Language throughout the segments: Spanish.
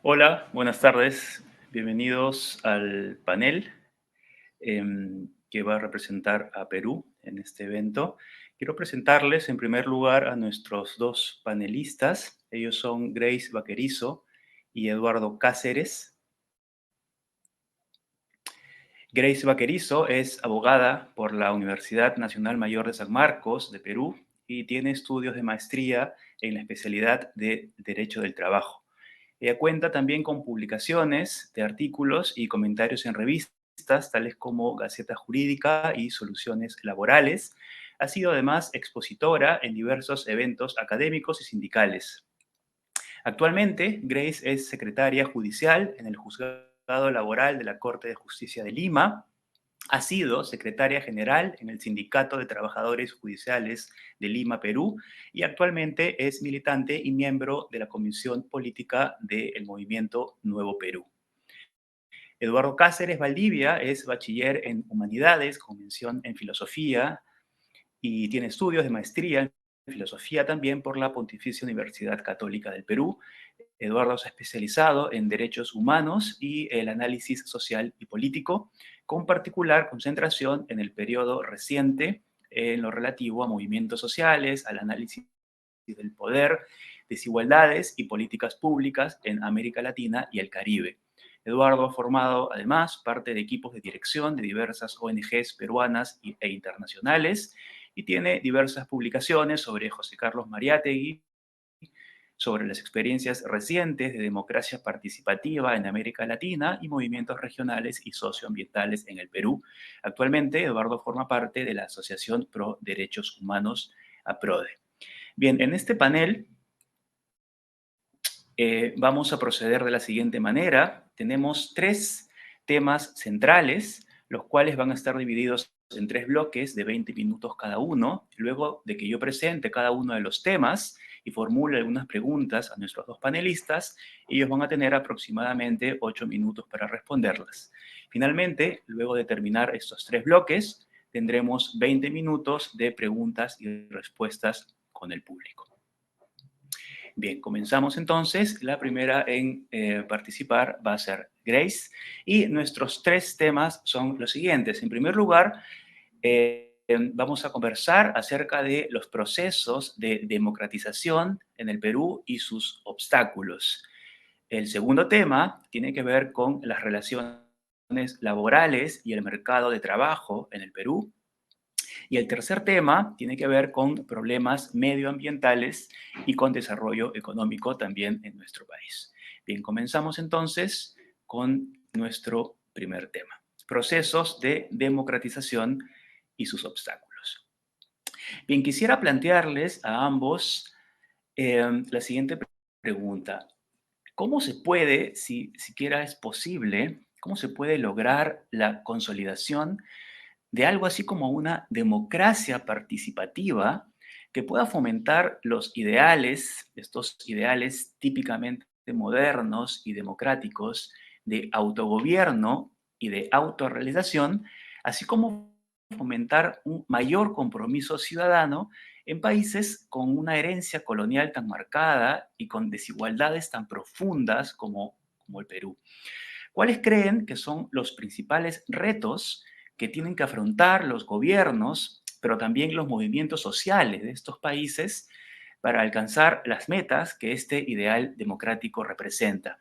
Hola, buenas tardes. Bienvenidos al panel que va a representar a Perú en este evento. Quiero presentarles en primer lugar a nuestros dos panelistas. Ellos son Grace Vaquerizo y Eduardo Cáceres. Grace Vaquerizo es abogada por la Universidad Nacional Mayor de San Marcos de Perú y tiene estudios de maestría en la especialidad de Derecho del Trabajo. Ella cuenta también con publicaciones de artículos y comentarios en revistas, tales como Gaceta Jurídica y Soluciones Laborales. Ha sido además expositora en diversos eventos académicos y sindicales. Actualmente, Grace es secretaria judicial en el Juzgado Laboral de la Corte de Justicia de Lima. Ha sido secretaria general en el Sindicato de Trabajadores Judiciales de Lima, Perú, y actualmente es militante y miembro de la Comisión Política del Movimiento Nuevo Perú. Eduardo Cáceres Valdivia es bachiller en Humanidades, con mención en Filosofía, y tiene estudios de maestría en filosofía también por la Pontificia Universidad Católica del Perú. Eduardo se ha especializado en derechos humanos y el análisis social y político, con particular concentración en el periodo reciente en lo relativo a movimientos sociales, al análisis del poder, desigualdades y políticas públicas en América Latina y el Caribe. Eduardo ha formado además parte de equipos de dirección de diversas ONGs peruanas e internacionales y tiene diversas publicaciones sobre José Carlos Mariátegui, sobre las experiencias recientes de democracia participativa en América Latina y movimientos regionales y socioambientales en el Perú. Actualmente, Eduardo forma parte de la Asociación Pro Derechos Humanos, APRODE. Bien, en este panel vamos a proceder de la siguiente manera. Tenemos tres temas centrales, los cuales van a estar divididos en tres bloques de 20 minutos cada uno. Luego de que yo presente cada uno de los temas y formule algunas preguntas a nuestros dos panelistas, ellos van a tener aproximadamente 8 minutos para responderlas. Finalmente, luego de terminar estos tres bloques, tendremos 20 minutos de preguntas y respuestas con el público. Bien, comenzamos entonces. La primera en participar va a ser Grace. Y nuestros tres temas son los siguientes. En primer lugar, vamos a conversar acerca de los procesos de democratización en el Perú y sus obstáculos. El segundo tema tiene que ver con las relaciones laborales y el mercado de trabajo en el Perú. Y el tercer tema tiene que ver con problemas medioambientales y con desarrollo económico también en nuestro país. Bien, comenzamos entonces con nuestro primer tema, procesos de democratización y sus obstáculos. Bien, quisiera plantearles a ambos la siguiente pregunta. ¿Cómo se puede, si siquiera es posible, cómo se puede lograr la consolidación de algo así como una democracia participativa que pueda fomentar los ideales, estos ideales típicamente modernos y democráticos de autogobierno y de autorrealización, así como fomentar un mayor compromiso ciudadano en países con una herencia colonial tan marcada y con desigualdades tan profundas como el Perú? ¿Cuáles creen que son los principales retos que tienen que afrontar los gobiernos, pero también los movimientos sociales de estos países para alcanzar las metas que este ideal democrático representa?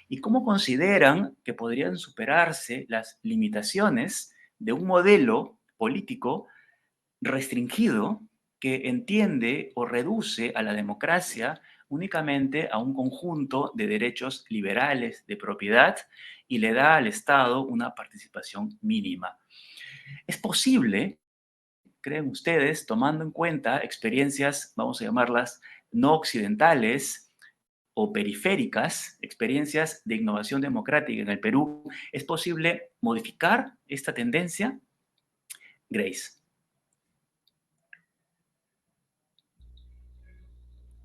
¿Y cómo consideran que podrían superarse las limitaciones de un modelo político restringido que entiende o reduce a la democracia únicamente a un conjunto de derechos liberales de propiedad y le da al Estado una participación mínima? ¿Es posible, creen ustedes, tomando en cuenta experiencias, vamos a llamarlas, no occidentales o periféricas, experiencias de innovación democrática en el Perú, es posible modificar esta tendencia? Grace.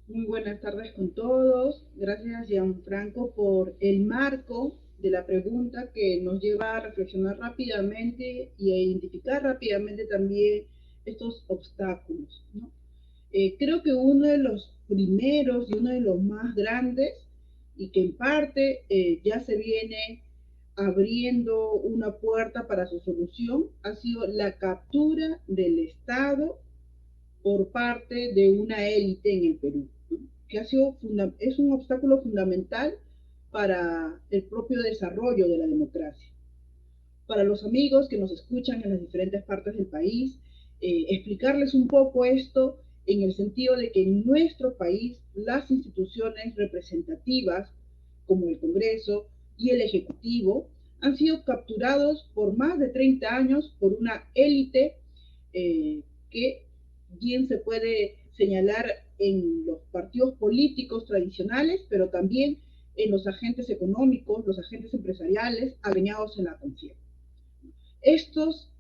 Muy buenas tardes con todos. Gracias, Gianfranco, por el marco de la pregunta que nos lleva a reflexionar rápidamente y a identificar rápidamente también estos obstáculos, ¿no? Creo que uno de los primeros y uno de los más grandes y que en parte ya se viene abriendo una puerta para su solución, ha sido la captura del Estado por parte de una élite en el Perú, ¿no? Que es un obstáculo fundamental para el propio desarrollo de la democracia. Para los amigos que nos escuchan en las diferentes partes del país, explicarles un poco esto en el sentido de que en nuestro país las instituciones representativas, como el Congreso y el Ejecutivo, han sido capturados por más de 30 años por una élite que bien se puede señalar en los partidos políticos tradicionales, pero también en los agentes económicos, los agentes empresariales agremiados en la CONFIEP. Estos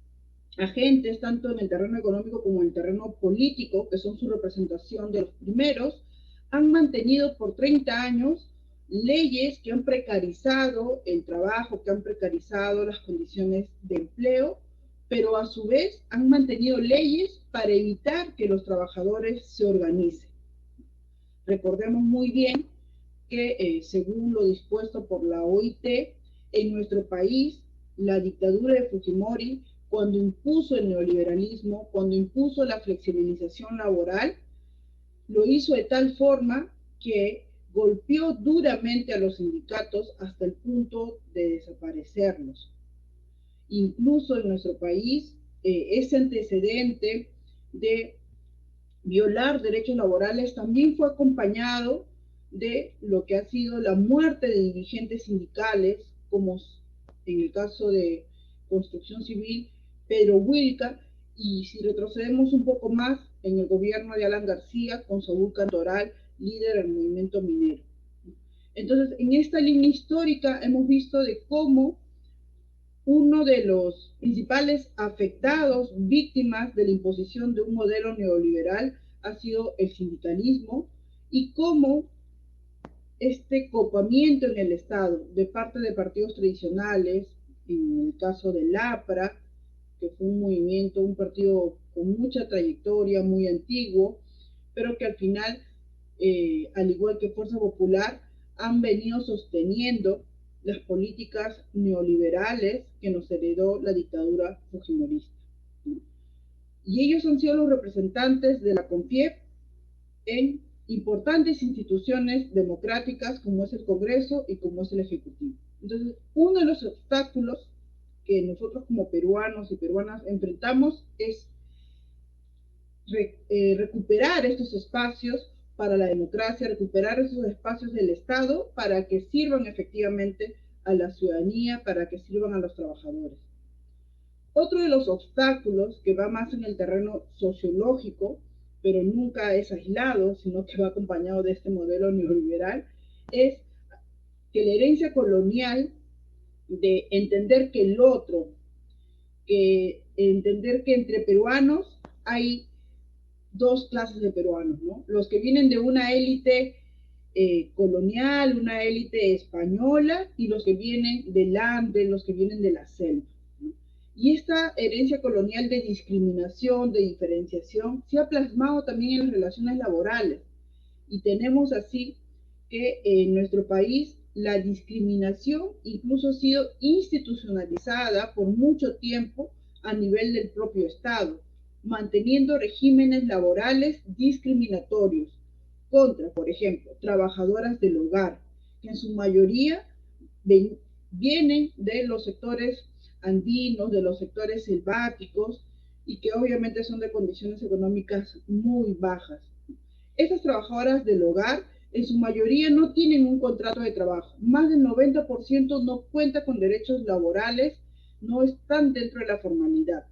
agentes, tanto en el terreno económico como en el terreno político, que son su representación de los primeros, han mantenido por 30 años leyes que han precarizado el trabajo, que han precarizado las condiciones de empleo, pero a su vez han mantenido leyes para evitar que los trabajadores se organicen. Recordemos muy bien que según lo dispuesto por la OIT, en nuestro país, la dictadura de Fujimori, cuando impuso el neoliberalismo, cuando impuso la flexibilización laboral, lo hizo de tal forma que golpeó duramente a los sindicatos hasta el punto de desaparecerlos. Incluso en nuestro país, ese antecedente de violar derechos laborales también fue acompañado de lo que ha sido la muerte de dirigentes sindicales, como en el caso de Construcción Civil, Pedro Wilca, y si retrocedemos un poco más, en el gobierno de Alan García, con Saúl Cantoral, líder del movimiento minero. Entonces, en esta línea histórica hemos visto de cómo uno de los principales afectados, víctimas de la imposición de un modelo neoliberal, ha sido el sindicalismo y cómo este copamiento en el Estado de parte de partidos tradicionales, en el caso del APRA, que fue un movimiento, un partido con mucha trayectoria, muy antiguo, pero que al final, al igual que Fuerza Popular, han venido sosteniendo las políticas neoliberales que nos heredó la dictadura fujimorista. Y ellos han sido los representantes de la CONFIEP en importantes instituciones democráticas como es el Congreso y como es el Ejecutivo. Entonces, uno de los obstáculos que nosotros como peruanos y peruanas enfrentamos es recuperar estos espacios para la democracia, recuperar esos espacios del Estado para que sirvan efectivamente a la ciudadanía, para que sirvan a los trabajadores. Otro de los obstáculos que va más en el terreno sociológico, pero nunca es aislado, sino que va acompañado de este modelo neoliberal, es que la herencia colonial de entender que el otro, que entender que entre peruanos hay dos clases de peruanos, ¿no? Los que vienen de una élite colonial, una élite española, y los que vienen del Ande, los que vienen de la selva. ¿No? Y esta herencia colonial de discriminación, de diferenciación, se ha plasmado también en las relaciones laborales. Y tenemos así que en nuestro país la discriminación incluso ha sido institucionalizada por mucho tiempo a nivel del propio Estado, manteniendo regímenes laborales discriminatorios contra, por ejemplo, trabajadoras del hogar, que en su mayoría vienen de los sectores andinos, de los sectores selváticos, y que obviamente son de condiciones económicas muy bajas. Estas trabajadoras del hogar en su mayoría no tienen un contrato de trabajo. Más del 90% no cuenta con derechos laborales, no están dentro de la formalidad.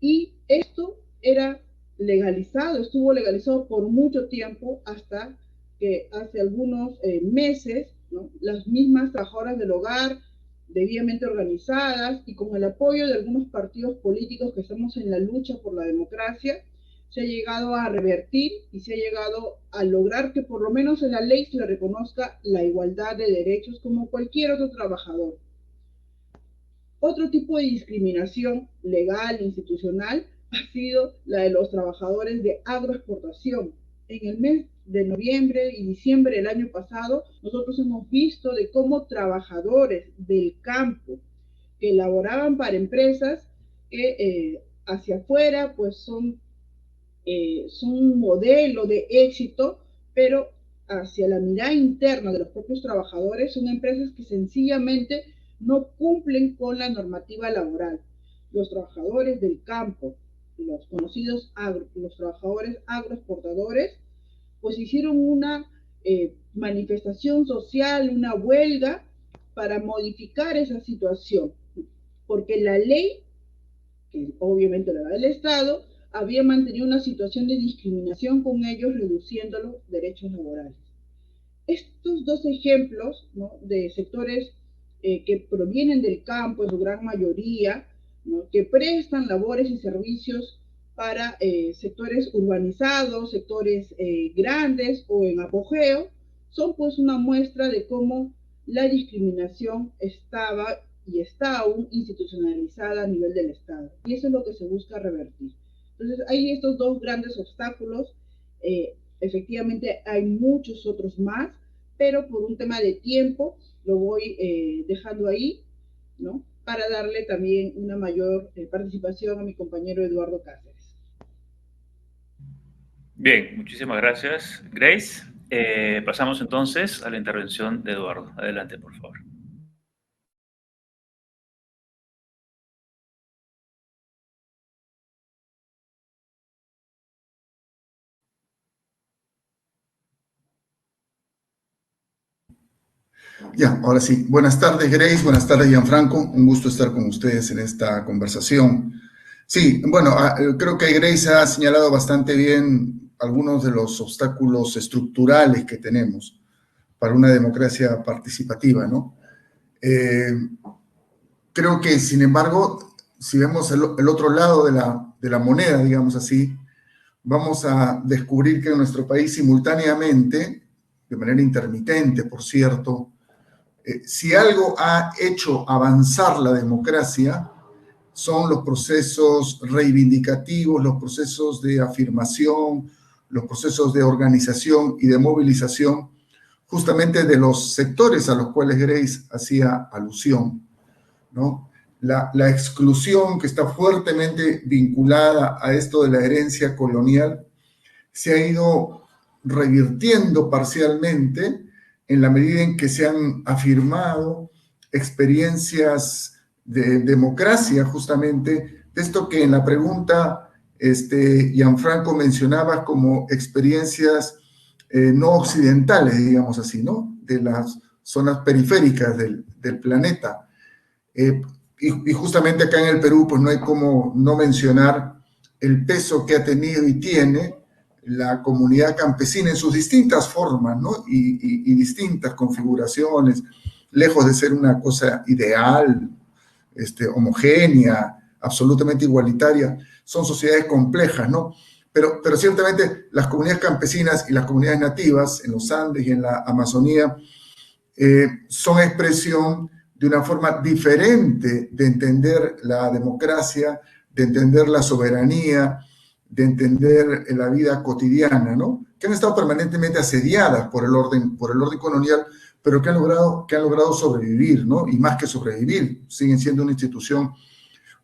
Y esto era legalizado, estuvo legalizado por mucho tiempo hasta que hace algunos meses, ¿no? Las mismas trabajadoras del hogar, debidamente organizadas y con el apoyo de algunos partidos políticos que estamos en la lucha por la democracia, se ha llegado a revertir y se ha llegado a lograr que por lo menos en la ley se le reconozca la igualdad de derechos como cualquier otro trabajador. Otro tipo de discriminación legal, institucional, ha sido la de los trabajadores de agroexportación, en el mes de noviembre y diciembre del año pasado, nosotros hemos visto de cómo trabajadores del campo que laboraban para empresas que hacia afuera pues son un modelo de éxito, pero hacia la mirada interna de los propios trabajadores son empresas que sencillamente no cumplen con la normativa laboral. Los trabajadores del campo, los conocidos los trabajadores agroexportadores, pues hicieron una manifestación social, una huelga para modificar esa situación, porque la ley, que obviamente la da el Estado, había mantenido una situación de discriminación con ellos, reduciendo los derechos laborales. Estos dos ejemplos, ¿no?, de sectores que provienen del campo en su gran mayoría, ¿no?, que prestan labores y servicios para sectores urbanizados, sectores grandes o en apogeo, son pues una muestra de cómo la discriminación estaba y está aún institucionalizada a nivel del Estado. Y eso es lo que se busca revertir. Entonces, hay estos dos grandes obstáculos. Efectivamente, hay muchos otros más, pero por un tema de tiempo lo voy dejando ahí, ¿no?, para darle también una mayor participación a mi compañero Eduardo Cáceres. Bien, muchísimas gracias, Grace. Pasamos entonces a la intervención de Eduardo. Adelante, por favor. Ya, ahora sí. Buenas tardes, Grace. Buenas tardes, Gianfranco. Un gusto estar con ustedes en esta conversación. Sí, bueno, creo que Grace ha señalado bastante bien algunos de los obstáculos estructurales que tenemos para una democracia participativa, ¿no? Creo que, sin embargo, si vemos el otro lado de la moneda, digamos así, vamos a descubrir que en nuestro país simultáneamente, de manera intermitente, por cierto, si algo ha hecho avanzar la democracia, son los procesos reivindicativos, los procesos de afirmación, los procesos de organización y de movilización, justamente de los sectores a los cuales Grace hacía alusión, ¿no? La exclusión, que está fuertemente vinculada a esto de la herencia colonial, se ha ido revirtiendo parcialmente en la medida en que se han afirmado experiencias de democracia, justamente, de esto que en la pregunta Gianfranco mencionaba como experiencias no occidentales, digamos así, ¿no?, de las zonas periféricas del planeta. Y justamente acá en el Perú, pues no hay como no mencionar el peso que ha tenido y tiene la comunidad campesina en sus distintas formas, ¿no?, y distintas configuraciones, lejos de ser una cosa ideal, homogénea, absolutamente igualitaria. Son sociedades complejas, ¿no? Pero ciertamente las comunidades campesinas y las comunidades nativas en los Andes y en la Amazonía son expresión de una forma diferente de entender la democracia, de entender la soberanía, de entender la vida cotidiana, ¿no?, que han estado permanentemente asediadas por el orden colonial, pero que han logrado sobrevivir, ¿no? Y más que sobrevivir, siguen siendo una institución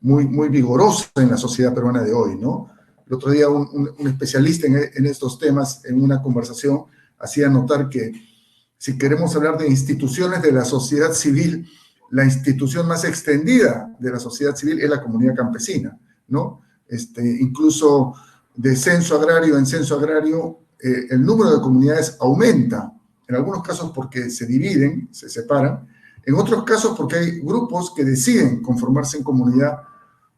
muy, muy vigorosa en la sociedad peruana de hoy, ¿no? El otro día un especialista en estos temas, en una conversación, hacía notar que si queremos hablar de instituciones de la sociedad civil, la institución más extendida de la sociedad civil es la comunidad campesina, ¿no? Incluso de censo agrario en censo agrario, el número de comunidades aumenta, en algunos casos porque se dividen, se separan, en otros casos porque hay grupos que deciden conformarse en comunidad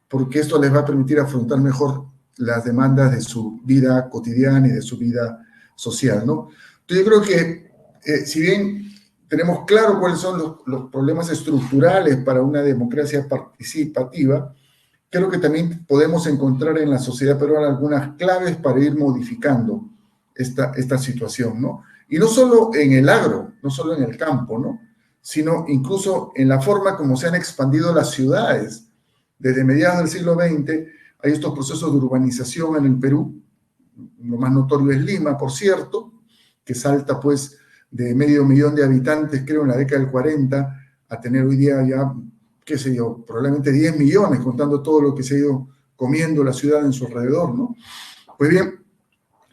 porque esto les va a permitir afrontar mejor las demandas de su vida cotidiana y de su vida social, ¿no? Entonces yo creo que si bien tenemos claro cuáles son los problemas estructurales para una democracia participativa, creo que también podemos encontrar en la sociedad peruana algunas claves para ir modificando esta situación, ¿no? Y no solo en el agro, no solo en el campo, ¿no?, sino incluso en la forma como se han expandido las ciudades. Desde mediados del siglo XX hay estos procesos de urbanización en el Perú, Lo más notorio es Lima, por cierto, que salta pues de 500.000 de habitantes, creo, en la década del 40, a tener hoy día ya, qué sé yo, probablemente 10 millones, contando todo lo que se ha ido comiendo la ciudad en su alrededor, ¿no? Pues bien,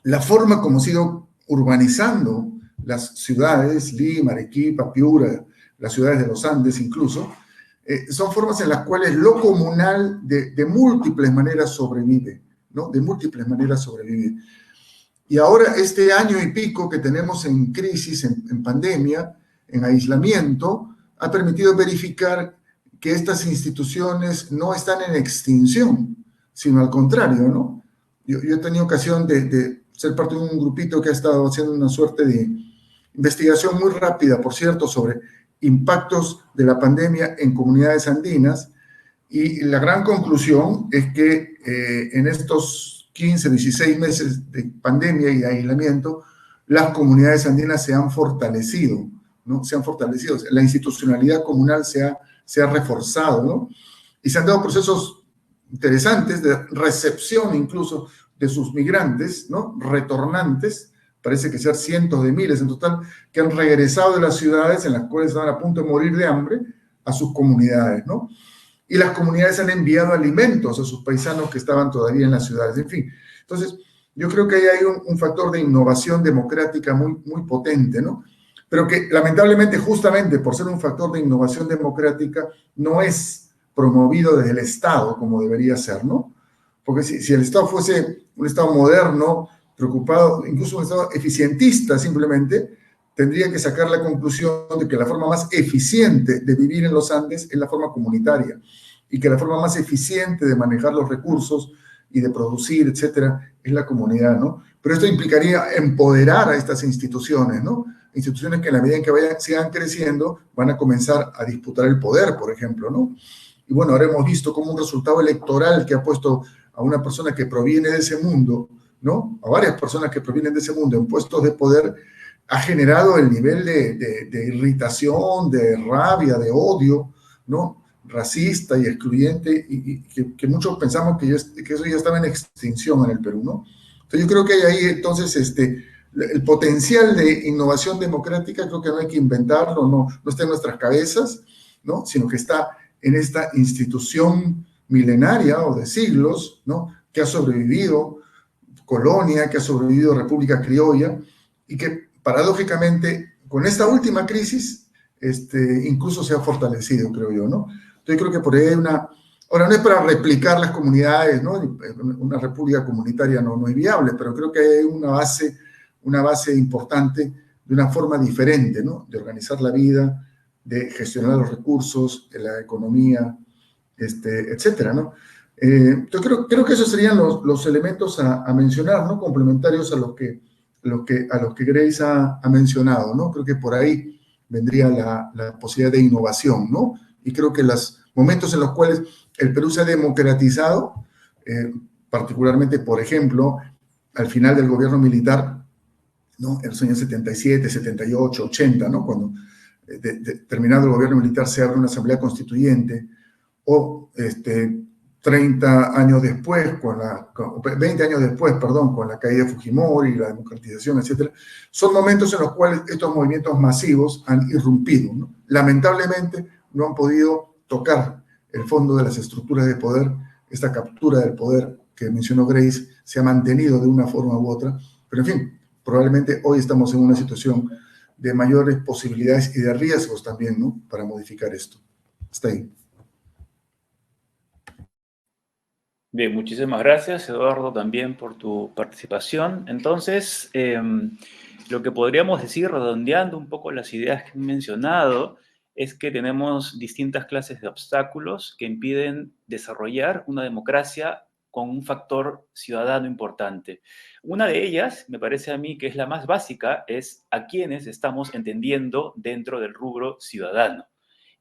la forma como se ha ido urbanizando las ciudades, Lima, Arequipa, Piura, las ciudades de los Andes incluso, son formas en las cuales lo comunal de múltiples maneras sobrevive, ¿no? De múltiples maneras sobrevive. Y ahora este año y pico que tenemos en crisis, en pandemia, en aislamiento, ha permitido verificar que estas instituciones no están en extinción, sino al contrario, ¿no? Yo he tenido ocasión de ser parte de un grupito que ha estado haciendo una suerte de investigación muy rápida, por cierto, sobre impactos de la pandemia en comunidades andinas, y la gran conclusión es que en estos 15, 16 meses de pandemia y aislamiento, las comunidades andinas se han fortalecido, ¿no? Se han fortalecido, la institucionalidad comunal se ha reforzado, ¿no? Y se han dado procesos interesantes de recepción incluso de sus migrantes, ¿no? Retornantes, parece que ser cientos de miles en total, que han regresado de las ciudades en las cuales estaban a punto de morir de hambre a sus comunidades, ¿no? Y las comunidades han enviado alimentos a sus paisanos que estaban todavía en las ciudades, en fin. Entonces, yo creo que ahí hay un factor de innovación democrática muy, muy potente, ¿no? Pero que lamentablemente, justamente por ser un factor de innovación democrática, no es promovido desde el Estado como debería ser, ¿no? Porque si el Estado fuese un Estado moderno, preocupado, incluso un Estado eficientista simplemente, tendría que sacar la conclusión de que la forma más eficiente de vivir en los Andes es la forma comunitaria y que la forma más eficiente de manejar los recursos y de producir, etcétera, es la comunidad, ¿no? Pero esto implicaría empoderar a estas instituciones, ¿no? Instituciones que en la medida en que sigan creciendo van a comenzar a disputar el poder, por ejemplo, ¿no? Y bueno, ahora hemos visto como un resultado electoral que ha puesto a una persona que proviene de ese mundo, ¿no? A varias personas que provienen de ese mundo en puestos de poder, ha generado el nivel de irritación, de rabia, de odio, ¿no? Racista y excluyente, y que muchos pensamos que eso ya estaba en extinción en el Perú, ¿no? Entonces yo creo que hay ahí entonces el potencial de innovación democrática, creo que no hay que inventarlo, no está en nuestras cabezas, ¿no? Sino que está en esta institución milenaria o de siglos, ¿no? Que ha sobrevivido colonia, que ha sobrevivido República Criolla, y que paradójicamente con esta última crisis incluso se ha fortalecido, creo yo, ¿no? Entonces creo que por ahí hay una... Ahora, no es para replicar las comunidades, ¿no? Una república comunitaria no es viable, pero creo que hay una base importante de una forma diferente, ¿no? De organizar la vida, de gestionar los recursos, de la economía, etcétera, ¿no? Entonces creo que esos serían los elementos a mencionar, ¿no? Complementarios a los que Grace ha mencionado, ¿no? Creo que por ahí vendría la posibilidad de innovación, ¿no? Y creo que los momentos en los cuales el Perú se ha democratizado, particularmente, por ejemplo, al final del gobierno militar, ¿no? En los años 77, 78, 80, ¿no? Cuando terminado el gobierno militar se abre una asamblea constituyente, o 30 años después, 20 años después, perdón, con la caída de Fujimori, la democratización, etcétera, son momentos en los cuales estos movimientos masivos han irrumpido, ¿no? Lamentablemente no han podido tocar el fondo de las estructuras de poder. Esta captura del poder que mencionó Grace se ha mantenido de una forma u otra, pero en fin, probablemente hoy estamos en una situación de mayores posibilidades y de riesgos también, ¿no? Para modificar esto. Hasta ahí. Bien, muchísimas gracias, Eduardo, también por tu participación. Entonces, lo que podríamos decir, redondeando un poco las ideas que he mencionado, es que tenemos distintas clases de obstáculos que impiden desarrollar una democracia con un factor ciudadano importante. Una de ellas, me parece a mí que es la más básica, es a quienes estamos entendiendo dentro del rubro ciudadano.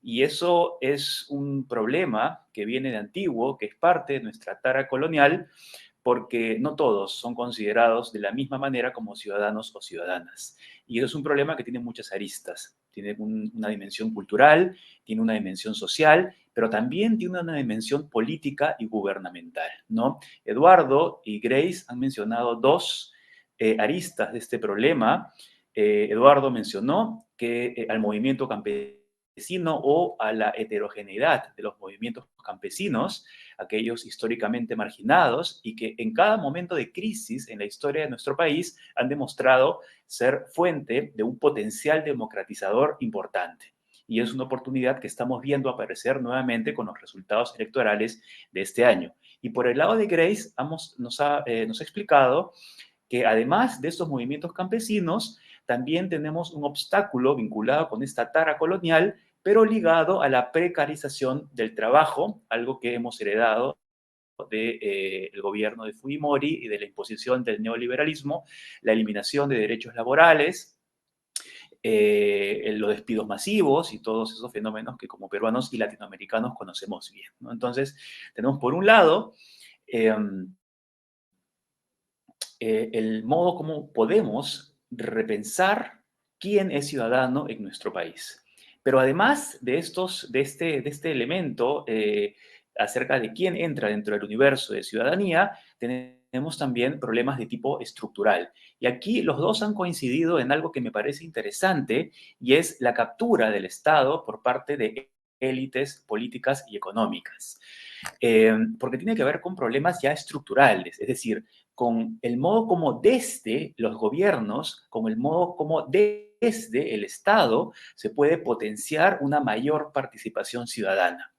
Y eso es un problema que viene de antiguo, que es parte de nuestra tara colonial, porque no todos son considerados de la misma manera como ciudadanos o ciudadanas. Y eso es un problema que tiene muchas aristas. Tiene una dimensión cultural, tiene una dimensión social, pero también tiene una dimensión política y gubernamental, ¿no? Eduardo y Grace han mencionado dos aristas de este problema. Eduardo mencionó que al movimiento campesino o a la heterogeneidad de los movimientos campesinos, aquellos históricamente marginados y que en cada momento de crisis en la historia de nuestro país han demostrado ser fuente de un potencial democratizador importante. Y es una oportunidad que estamos viendo aparecer nuevamente con los resultados electorales de este año. Y por el lado de Grace, nos ha explicado que además de estos movimientos campesinos, también tenemos un obstáculo vinculado con esta tara colonial, pero ligado a la precarización del trabajo, algo que hemos heredado del gobierno de Fujimori y de la imposición del neoliberalismo, la eliminación de derechos laborales, los despidos masivos y todos esos fenómenos que como peruanos y latinoamericanos conocemos bien, ¿no? Entonces, tenemos por un lado el modo como podemos repensar quién es ciudadano en nuestro país. Pero además de este elemento acerca de quién entra dentro del universo de ciudadanía, tenemos también problemas de tipo estructural. Y aquí los dos han coincidido en algo que me parece interesante y es la captura del Estado por parte de élites políticas y económicas. Porque tiene que ver con problemas ya estructurales, es decir, con el modo como desde los gobiernos, con el modo como desde el Estado se puede potenciar una mayor participación ciudadana.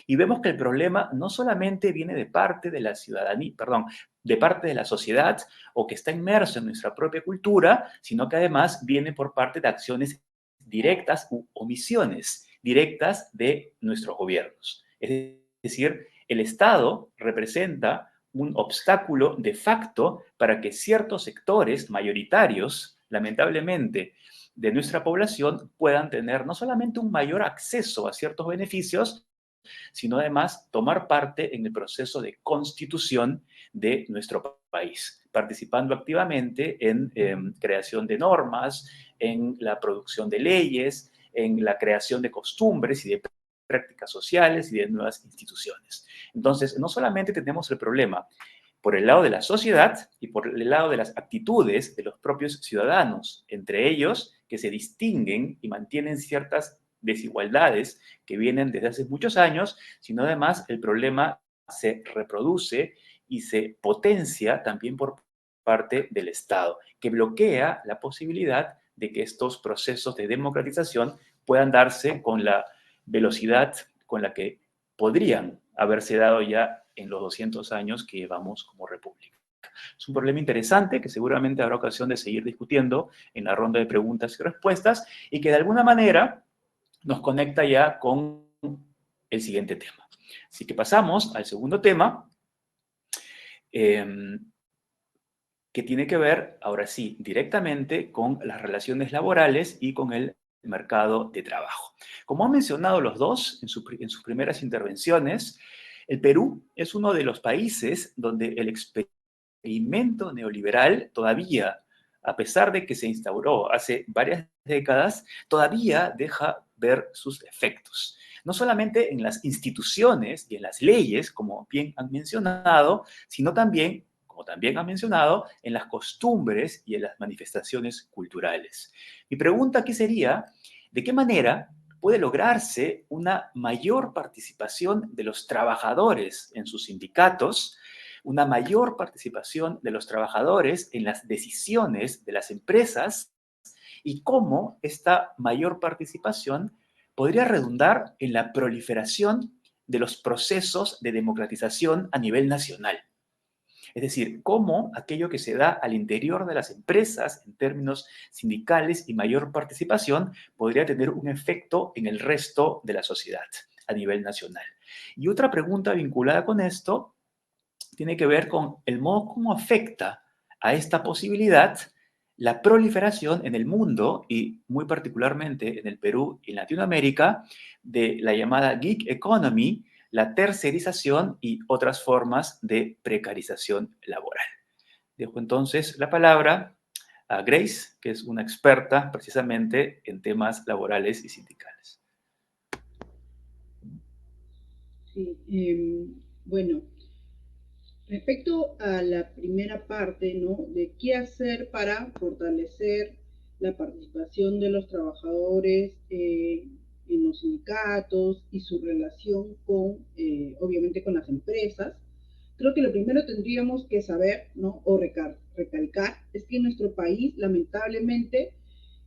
Y vemos que el problema no solamente viene de parte de la ciudadanía, perdón, de parte de la sociedad o que está inmerso en nuestra propia cultura, sino que además viene por parte de acciones directas u omisiones directas de nuestros gobiernos. Es decir, el Estado representa un obstáculo de facto para que ciertos sectores mayoritarios, lamentablemente, de nuestra población puedan tener no solamente un mayor acceso a ciertos beneficios, sino además tomar parte en el proceso de constitución de nuestro país, participando activamente en creación de normas, en la producción de leyes, en la creación de costumbres y de prácticas sociales y de nuevas instituciones. Entonces, no solamente tenemos el problema por el lado de la sociedad y por el lado de las actitudes de los propios ciudadanos, entre ellos que se distinguen y mantienen ciertas desigualdades que vienen desde hace muchos años, sino además el problema se reproduce y se potencia también por parte del Estado, que bloquea la posibilidad de que estos procesos de democratización puedan darse con la velocidad con la que podrían haberse dado ya en los 200 años que llevamos como república. Es un problema interesante que seguramente habrá ocasión de seguir discutiendo en la ronda de preguntas y respuestas y que de alguna manera nos conecta ya con el siguiente tema. Así que pasamos al segundo tema, que tiene que ver, ahora sí, directamente con las relaciones laborales y con el mercado de trabajo. Como han mencionado los dos en sus primeras intervenciones, el Perú es uno de los países donde el experimento neoliberal todavía, a pesar de que se instauró hace varias décadas, todavía deja ver sus efectos. No solamente en las instituciones y en las leyes, como bien han mencionado, sino también, como también han mencionado, en las costumbres y en las manifestaciones culturales. Mi pregunta aquí sería, ¿de qué manera puede lograrse una mayor participación de los trabajadores en sus sindicatos, una mayor participación de los trabajadores en las decisiones de las empresas y cómo esta mayor participación podría redundar en la proliferación de los procesos de democratización a nivel nacional? Es decir, cómo aquello que se da al interior de las empresas en términos sindicales y mayor participación podría tener un efecto en el resto de la sociedad a nivel nacional. Y otra pregunta vinculada con esto tiene que ver con el modo como afecta a esta posibilidad la proliferación en el mundo y muy particularmente en el Perú y en Latinoamérica de la llamada gig economy, la tercerización y otras formas de precarización laboral. Dejo entonces la palabra a Grace, que es una experta precisamente en temas laborales y sindicales. Sí, bueno, respecto a la primera parte, ¿no? De qué hacer para fortalecer la participación de los trabajadores en los sindicatos y su relación con, obviamente, con las empresas. Creo que lo primero tendríamos que saber, ¿no? O recalcar, es que en nuestro país, lamentablemente,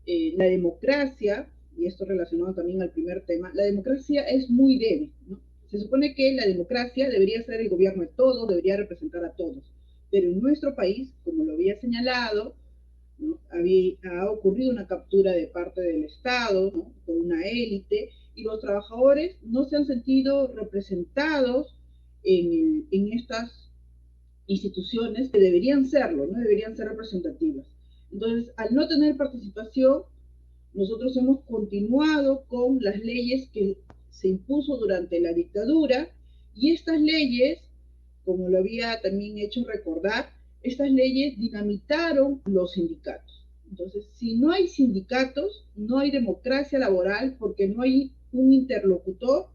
la democracia, y esto relacionado también al primer tema, la democracia es muy débil, ¿no? Se supone que la democracia debería ser el gobierno de todos, debería representar a todos, pero en nuestro país, como lo había señalado, ¿no? Ha ocurrido una captura de parte del Estado, ¿no? Por una élite, y los trabajadores no se han sentido representados en estas instituciones que deberían serlo, no deberían ser representativas. Entonces, al no tener participación, nosotros hemos continuado con las leyes que se impuso durante la dictadura, y estas leyes, como lo había también hecho recordar, estas leyes dinamitaron los sindicatos. Entonces, si no hay sindicatos, no hay democracia laboral, porque no hay un interlocutor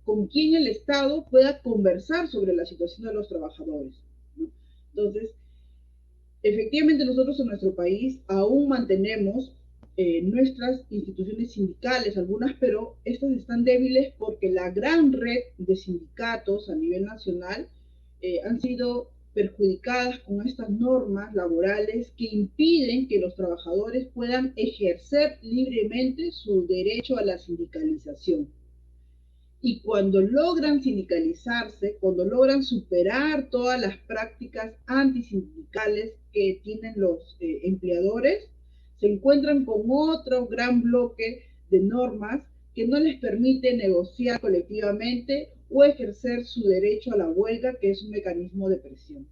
con quien el Estado pueda conversar sobre la situación de los trabajadores, ¿no? Entonces, efectivamente, nosotros en nuestro país aún mantenemos nuestras instituciones sindicales, algunas, pero estas están débiles porque la gran red de sindicatos a nivel nacional han sido perjudicadas con estas normas laborales que impiden que los trabajadores puedan ejercer libremente su derecho a la sindicalización. Y cuando logran sindicalizarse, cuando logran superar todas las prácticas antisindicales que tienen los empleadores, se encuentran con otro gran bloque de normas que no les permite negociar colectivamente o ejercer su derecho a la huelga, que es un mecanismo de presión.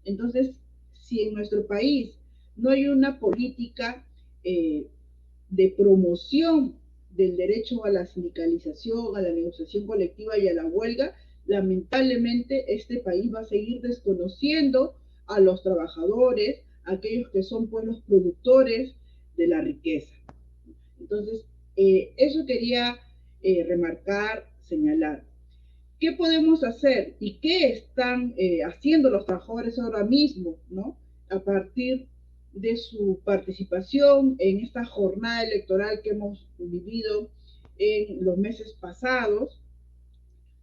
Entonces, si en nuestro país no hay una política de promoción del derecho a la sindicalización, a la negociación colectiva y a la huelga, lamentablemente este país va a seguir desconociendo a los trabajadores, aquellos que son pues los productores de la riqueza. Entonces, eso quería remarcar, señalar. ¿Qué podemos hacer y qué están haciendo los trabajadores ahora mismo, ¿no? A partir de su participación en esta jornada electoral que hemos vivido en los meses pasados.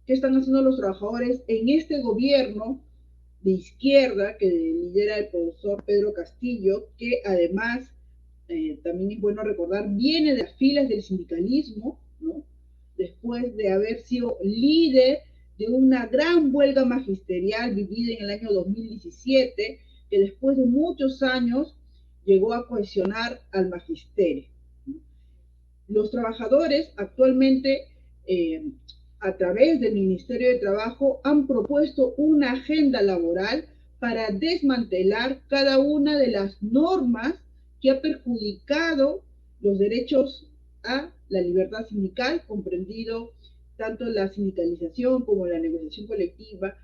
¿Qué están haciendo los trabajadores en este gobierno de izquierda que lidera el profesor Pedro Castillo, que además, también es bueno recordar, viene de las filas del sindicalismo, ¿no? Después de haber sido líder de una gran huelga magisterial vivida en el año 2017, que después de muchos años llegó a cohesionar al magisterio. Los trabajadores actualmente, a través del Ministerio de Trabajo, han propuesto una agenda laboral para desmantelar cada una de las normas que ha perjudicado los derechos a la libertad sindical, comprendido tanto la sindicalización como la negociación colectiva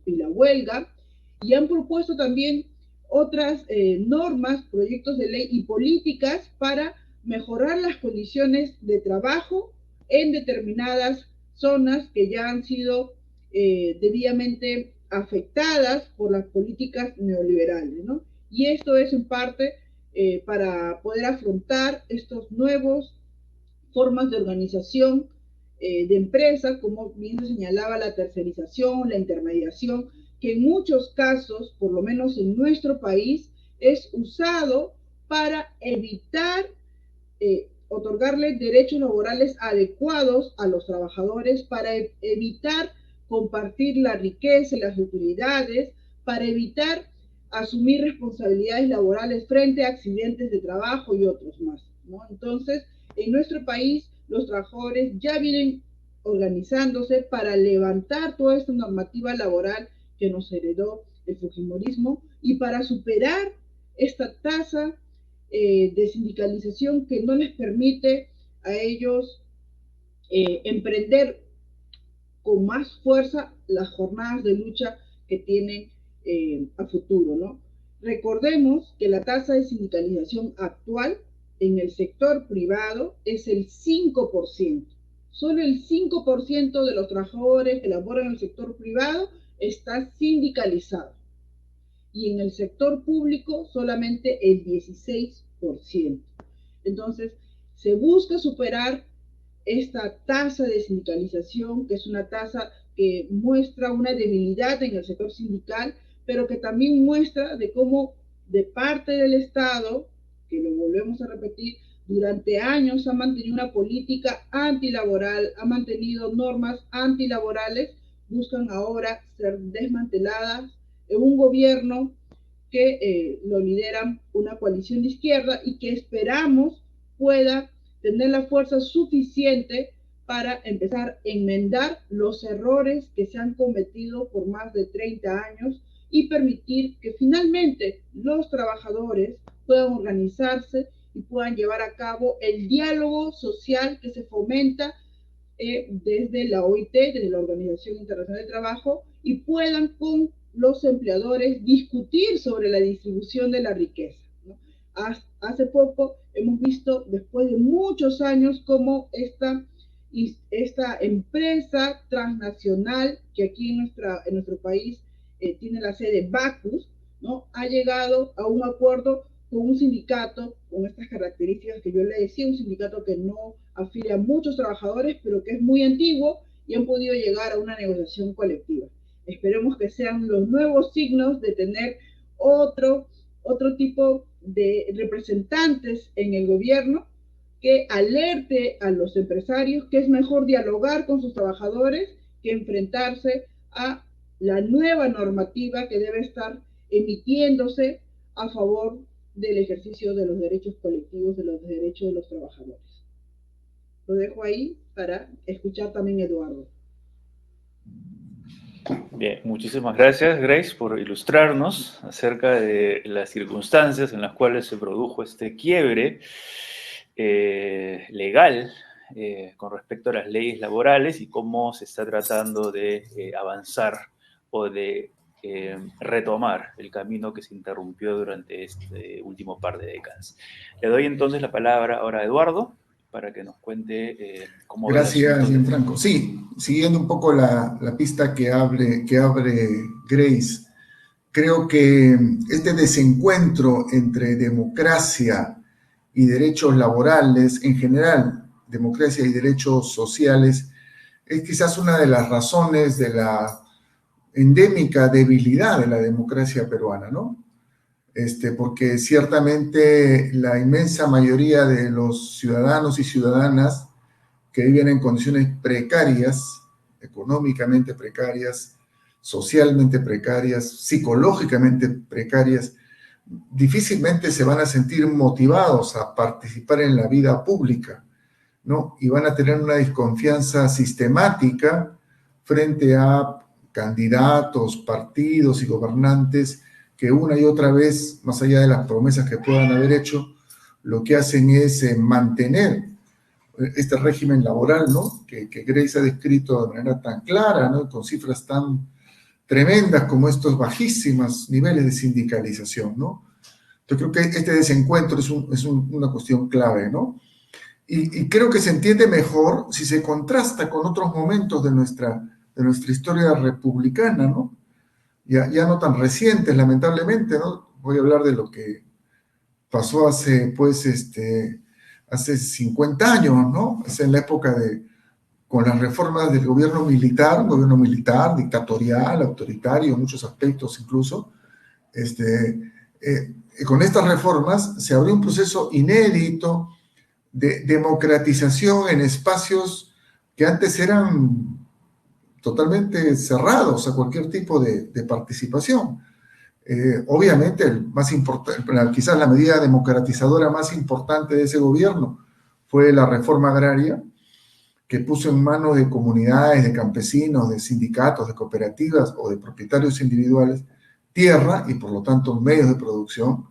y la huelga, y han propuesto también otras normas, proyectos de ley y políticas para mejorar las condiciones de trabajo en determinadas zonas que ya han sido debidamente afectadas por las políticas neoliberales, ¿no? Y esto es en parte para poder afrontar estos nuevos formas de organización de empresas, como bien se señalaba, la tercerización, la intermediación, que en muchos casos, por lo menos en nuestro país, es usado para evitar otorgarles derechos laborales adecuados a los trabajadores, para evitar compartir la riqueza y las utilidades, para evitar asumir responsabilidades laborales frente a accidentes de trabajo y otros más, ¿no? Entonces, en nuestro país, los trabajadores ya vienen organizándose para levantar toda esta normativa laboral que nos heredó el fujimorismo y para superar esta tasa de sindicalización que no les permite a ellos emprender con más fuerza las jornadas de lucha que tienen a futuro, ¿no? Recordemos que la tasa de sindicalización actual en el sector privado es el 5%. Solo el 5% de los trabajadores que laboran en el sector privado está sindicalizado. Y en el sector público solamente el 16%. Entonces, se busca superar esta tasa de sindicalización, que es una tasa que muestra una debilidad en el sector sindical, pero que también muestra de cómo de parte del Estado, que lo volvemos a repetir, durante años ha mantenido una política antilaboral, ha mantenido normas antilaborales, buscan ahora ser desmanteladas en un gobierno que lo lideran una coalición de izquierda y que esperamos pueda tener la fuerza suficiente para empezar a enmendar los errores que se han cometido por más de 30 años y permitir que finalmente los trabajadores puedan organizarse y puedan llevar a cabo el diálogo social que se fomenta desde la OIT, desde la Organización Internacional del Trabajo, y puedan con los empleadores discutir sobre la distribución de la riqueza, ¿no? Hace poco hemos visto, después de muchos años, cómo esta empresa transnacional que aquí en nuestro país tiene la sede Bacus, ¿no? Ha llegado a un acuerdo con un sindicato con estas características que yo le decía, un sindicato que no afilia a muchos trabajadores, pero que es muy antiguo y han podido llegar a una negociación colectiva. Esperemos que sean los nuevos signos de tener otro tipo de representantes en el gobierno que alerte a los empresarios que es mejor dialogar con sus trabajadores que enfrentarse a la nueva normativa que debe estar emitiéndose a favor del ejercicio de los derechos colectivos, de los derechos de los trabajadores. Lo dejo ahí para escuchar también a Eduardo. Bien, muchísimas gracias, Grace, por ilustrarnos acerca de las circunstancias en las cuales se produjo este quiebre legal con respecto a las leyes laborales y cómo se está tratando de avanzar o de retomar el camino que se interrumpió durante este último par de décadas. Le doy entonces la palabra ahora a Eduardo para que nos cuente cómo ve el asunto. Gracias, Gianfranco. Sí, siguiendo un poco la pista que abre Grace, creo que este desencuentro entre democracia y derechos laborales, en general, democracia y derechos sociales, es quizás una de las razones de la endémica debilidad de la democracia peruana, ¿no? Porque ciertamente la inmensa mayoría de los ciudadanos y ciudadanas que viven en condiciones precarias, económicamente precarias, socialmente precarias, psicológicamente precarias, difícilmente se van a sentir motivados a participar en la vida pública, ¿no? Y van a tener una desconfianza sistemática frente a candidatos, partidos y gobernantes que una y otra vez, más allá de las promesas que puedan haber hecho, lo que hacen es mantener este régimen laboral, ¿no? Que Grace ha descrito de manera tan clara, ¿no? Con cifras tan tremendas como estos bajísimos niveles de sindicalización, ¿no? Entonces creo que este desencuentro es una cuestión clave, ¿no? Y creo que se entiende mejor si se contrasta con otros momentos de nuestra historia republicana, ¿no? Ya no tan recientes, lamentablemente, ¿no? Voy a hablar de lo que pasó hace 50 años, ¿no? Es en la época con las reformas del gobierno militar, un gobierno militar, dictatorial, autoritario, en muchos aspectos incluso. Con estas reformas se abrió un proceso inédito de democratización en espacios que antes eran totalmente cerrados a cualquier tipo de participación. Obviamente, quizás la medida democratizadora más importante de ese gobierno fue la reforma agraria, que puso en manos de comunidades, de campesinos, de sindicatos, de cooperativas o de propietarios individuales tierra y por lo tanto medios de producción,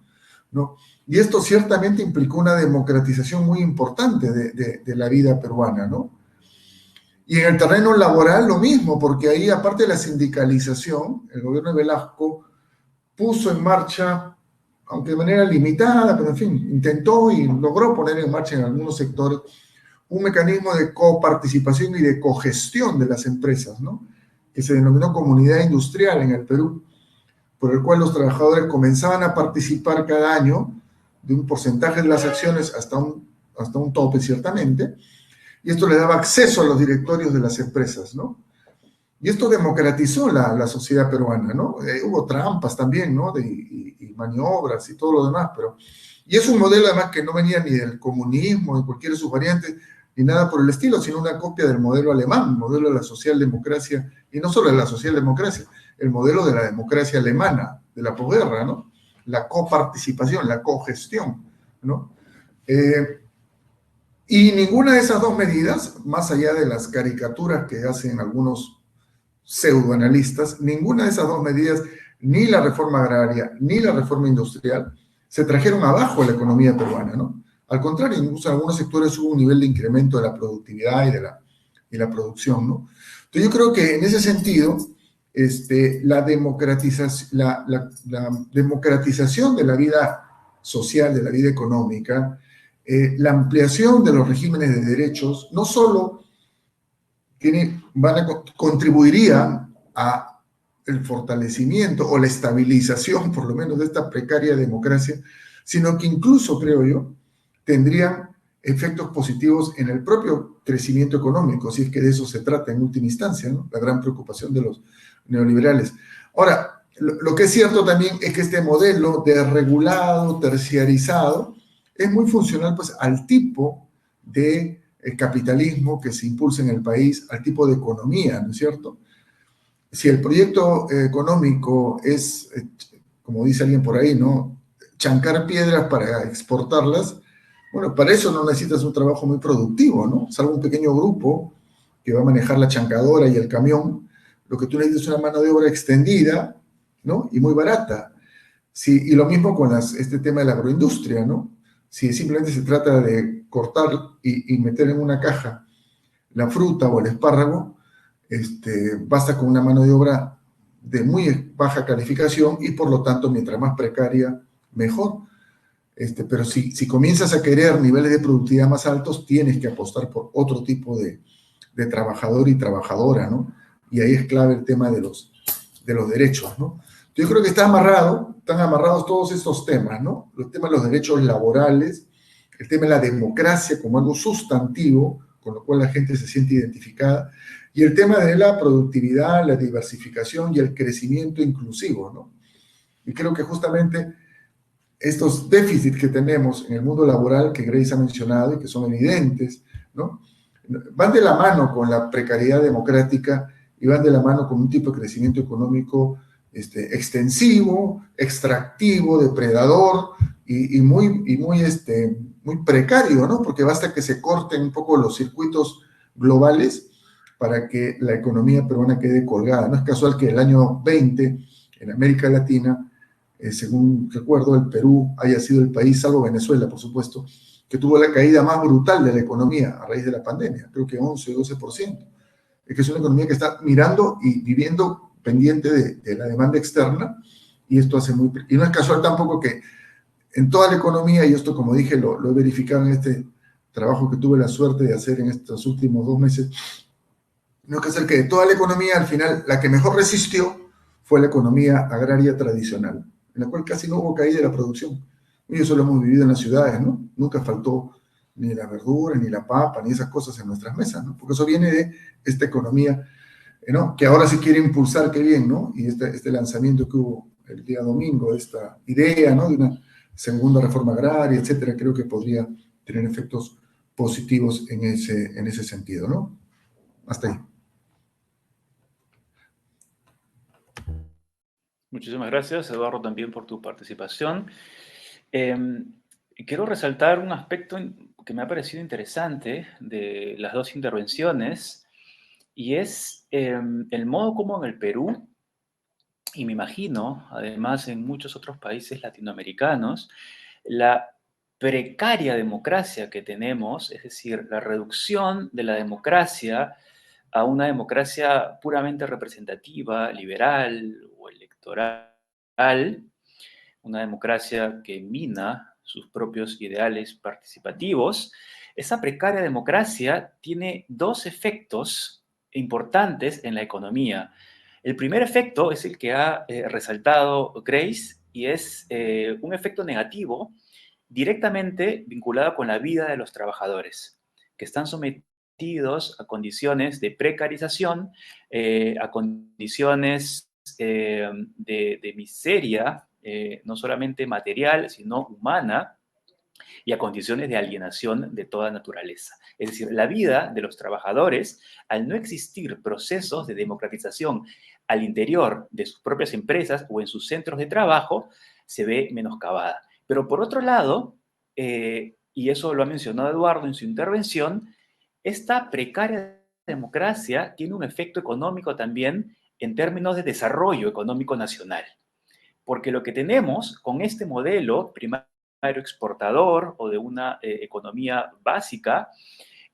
¿no? Y esto ciertamente implicó una democratización muy importante de la vida peruana, ¿no? Y en el terreno laboral lo mismo, porque ahí aparte de la sindicalización, el gobierno de Velasco puso en marcha aunque de manera limitada, pero en fin, intentó y logró poner en marcha en algunos sectores un mecanismo de coparticipación y de cogestión de las empresas, ¿no? Que se denominó comunidad industrial en el Perú, por el cual los trabajadores comenzaban a participar cada año de un porcentaje de las acciones hasta un tope, ciertamente, y esto le daba acceso a los directorios de las empresas, ¿no? Y esto democratizó la sociedad peruana, ¿no? Hubo trampas también, ¿no? Y maniobras y todo lo demás, pero... Y es un modelo además que no venía ni del comunismo, de cualquiera de sus variantes, ni nada por el estilo, sino una copia del modelo alemán, el modelo de la socialdemocracia, y no solo de la socialdemocracia, el modelo de la democracia alemana, de la posguerra, ¿no? La coparticipación, la cogestión, ¿no? Y ninguna de esas dos medidas, más allá de las caricaturas que hacen algunos pseudoanalistas, ninguna de esas dos medidas, ni la reforma agraria, ni la reforma industrial, se trajeron abajo a la economía peruana, ¿no? Al contrario, incluso en algunos sectores hubo un nivel de incremento de la productividad y la producción, ¿no? Entonces yo creo que en ese sentido, la democratización de la vida social, de la vida económica, la ampliación de los regímenes de derechos, no solo contribuiría a el fortalecimiento o la estabilización, por lo menos, de esta precaria democracia, sino que incluso, creo yo, tendrían efectos positivos en el propio crecimiento económico, si es que de eso se trata en última instancia, ¿no? La gran preocupación de los neoliberales. Ahora, lo que es cierto también es que este modelo desregulado, terciarizado, es muy funcional pues al tipo de capitalismo que se impulsa en el país, al tipo de economía, ¿no es cierto? Si el proyecto económico es, como dice alguien por ahí, ¿no? Chancar piedras para exportarlas, bueno, para eso no necesitas un trabajo muy productivo, ¿no? Salvo un pequeño grupo que va a manejar la chancadora y el camión, lo que tú necesitas es una mano de obra extendida, ¿no? Y muy barata. Sí, y lo mismo con este tema de la agroindustria, ¿no? Si simplemente se trata de cortar y meter en una caja la fruta o el espárrago, basta con una mano de obra de muy baja calificación y por lo tanto, mientras más precaria, mejor. Pero si comienzas a querer niveles de productividad más altos, tienes que apostar por otro tipo de trabajador y trabajadora, ¿no? Y ahí es clave el tema de los derechos, ¿no? Yo creo que están amarrados todos estos temas, ¿no? Los temas de los derechos laborales, el tema de la democracia como algo sustantivo, con lo cual la gente se siente identificada, y el tema de la productividad, la diversificación y el crecimiento inclusivo, ¿no? Y creo que justamente estos déficits que tenemos en el mundo laboral, que Grace ha mencionado y que son evidentes, ¿no? Van de la mano con la precariedad democrática y van de la mano con un tipo de crecimiento económico extensivo, extractivo, depredador y muy precario, ¿no? Porque basta que se corten un poco los circuitos globales para que la economía peruana quede colgada. No es casual que el año 20, en América Latina, según recuerdo, el Perú haya sido el país, salvo Venezuela, por supuesto, que tuvo la caída más brutal de la economía a raíz de la pandemia, creo que 11 o 12%. Es que es una economía que está mirando y viviendo pendiente de la demanda externa, y esto hace muy... Y no es casual tampoco que en toda la economía, y esto como dije lo he verificado en este trabajo que tuve la suerte de hacer en estos últimos 2 meses, no es casual que de toda la economía, al final, la que mejor resistió fue la economía agraria tradicional, en la cual casi no hubo caída de la producción. Y eso lo hemos vivido en las ciudades, ¿no? Nunca faltó ni la verdura, ni la papa, ni esas cosas en nuestras mesas, ¿no? Porque eso viene de esta economía, ¿no? Que ahora se quiere impulsar, qué bien, ¿no? Y este lanzamiento que hubo el día domingo, esta idea, ¿no? De una segunda reforma agraria, etcétera, creo que podría tener efectos positivos en ese sentido, ¿no? Hasta ahí. Muchísimas gracias, Eduardo, también por tu participación. Quiero resaltar un aspecto que me ha parecido interesante de las dos intervenciones, y es el modo como en el Perú, y me imagino, además en muchos otros países latinoamericanos, la precaria democracia que tenemos, es decir, la reducción de la democracia a una democracia puramente representativa, liberal o electoral, una democracia que mina sus propios ideales participativos, esa precaria democracia tiene dos efectos importantes en la economía. El primer efecto es el que ha resaltado Grace y es un efecto negativo directamente vinculado con la vida de los trabajadores, que están sometidos a condiciones de precarización, a condiciones de miseria, no solamente material, sino humana, y a condiciones de alienación de toda naturaleza. Es decir, la vida de los trabajadores, al no existir procesos de democratización al interior de sus propias empresas o en sus centros de trabajo, se ve menoscabada. Pero por otro lado, y eso lo ha mencionado Eduardo en su intervención, esta precaria democracia tiene un efecto económico también en términos de desarrollo económico nacional. Porque lo que tenemos con este modelo primario exportador o de una economía básica,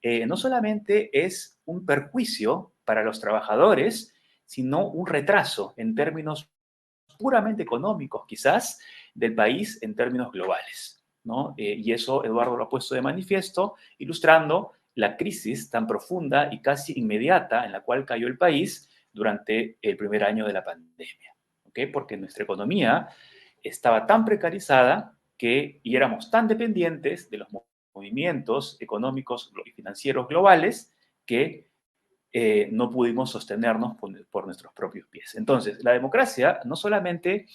no solamente es un perjuicio para los trabajadores, sino un retraso en términos puramente económicos, quizás, del país en términos globales, ¿no? Y eso Eduardo lo ha puesto de manifiesto, ilustrando la crisis tan profunda y casi inmediata en la cual cayó el país durante el primer año de la pandemia, ¿ok? Porque nuestra economía estaba tan precarizada y éramos tan dependientes de los movimientos económicos y financieros globales que no pudimos sostenernos por nuestros propios pies. Entonces, la democracia no solamente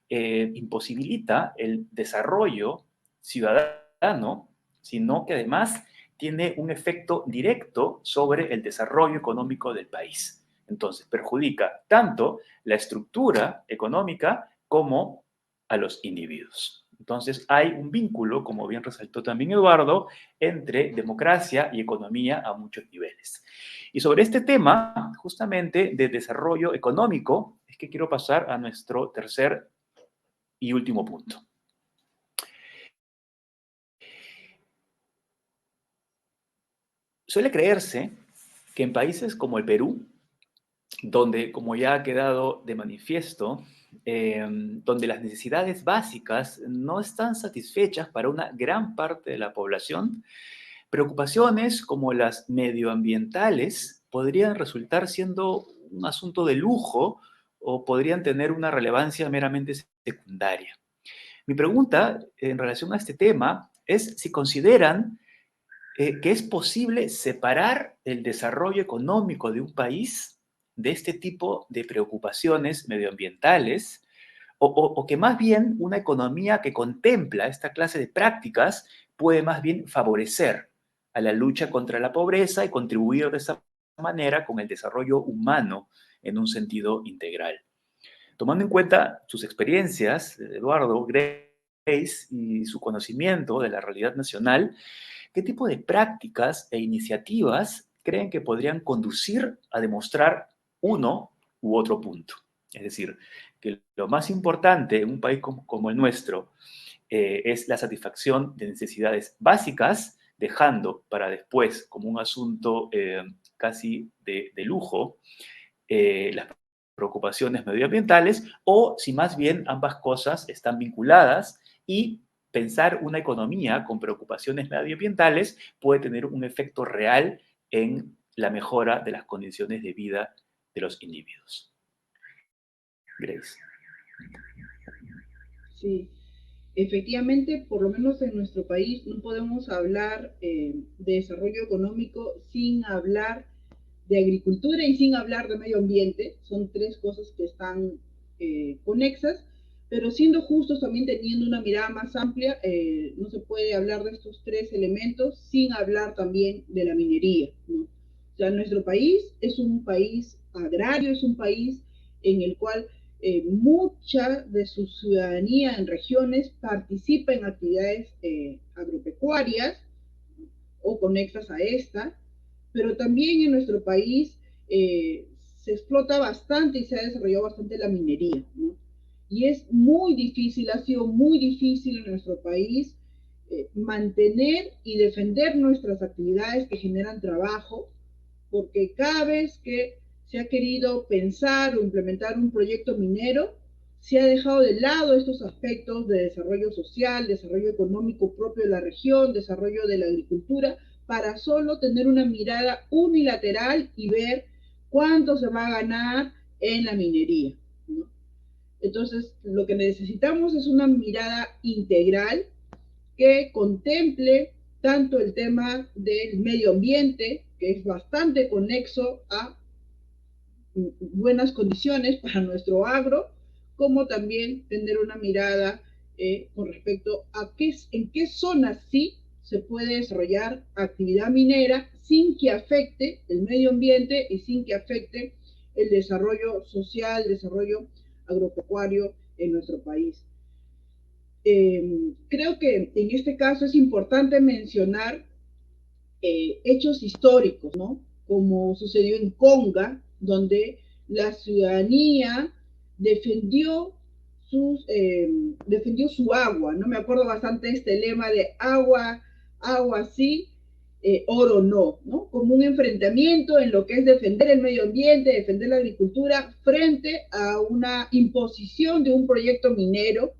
imposibilita el desarrollo ciudadano, sino que además tiene un efecto directo sobre el desarrollo económico del país. Entonces, perjudica tanto la estructura económica como a los individuos. Entonces, hay un vínculo, como bien resaltó también Eduardo, entre democracia y economía a muchos niveles. Y sobre este tema, justamente de desarrollo económico, es que quiero pasar a nuestro tercer y último punto. Suele creerse que en países como el Perú, donde, como ya ha quedado de manifiesto, donde las necesidades básicas no están satisfechas para una gran parte de la población, preocupaciones como las medioambientales podrían resultar siendo un asunto de lujo o podrían tener una relevancia meramente secundaria. Mi pregunta en relación a este tema es si consideran que es posible separar el desarrollo económico de un país de este tipo de preocupaciones medioambientales o que más bien una economía que contempla esta clase de prácticas puede más bien favorecer a la lucha contra la pobreza y contribuir de esa manera con el desarrollo humano en un sentido integral. Tomando en cuenta sus experiencias, Eduardo, Grace, y su conocimiento de la realidad nacional, ¿qué tipo de prácticas e iniciativas creen que podrían conducir a demostrar uno u otro punto? Es decir, que lo más importante en un país como el nuestro es la satisfacción de necesidades básicas, dejando para después, como un asunto casi de lujo, las preocupaciones medioambientales, o si más bien ambas cosas están vinculadas y pensar una economía con preocupaciones medioambientales puede tener un efecto real en la mejora de las condiciones de vida de los individuos. Grace. Sí, efectivamente, por lo menos en nuestro país no podemos hablar de desarrollo económico sin hablar de agricultura y sin hablar de medio ambiente. Son tres cosas que están conexas, pero siendo justos, también teniendo una mirada más amplia, no se puede hablar de estos tres elementos sin hablar también de la minería, ¿no? O sea, nuestro país es un país agrario, es un país en el cual mucha de su ciudadanía en regiones participa en actividades agropecuarias o conexas a esta, pero también en nuestro país se explota bastante y se ha desarrollado bastante la minería, ¿no? Y es muy difícil, ha sido muy difícil en nuestro país mantener y defender nuestras actividades que generan trabajo, porque cada vez que se ha querido pensar o implementar un proyecto minero, se ha dejado de lado estos aspectos de desarrollo social, desarrollo económico propio de la región, desarrollo de la agricultura, para solo tener una mirada unilateral y ver cuánto se va a ganar en la minería, ¿no? Entonces, lo que necesitamos es una mirada integral que contemple tanto el tema del medio ambiente, que es bastante conexo a buenas condiciones para nuestro agro, como también tener una mirada con respecto a en qué zonas sí se puede desarrollar actividad minera sin que afecte el medio ambiente y sin que afecte el desarrollo social, el desarrollo agropecuario en nuestro país. Creo que en este caso es importante mencionar hechos históricos, ¿no? Como sucedió en Conga, donde la ciudadanía defendió, defendió su agua, ¿no? Me acuerdo bastante de este lema de agua, agua sí, oro no, ¿no? Como un enfrentamiento en lo que es defender el medio ambiente, defender la agricultura frente a una imposición de un proyecto minero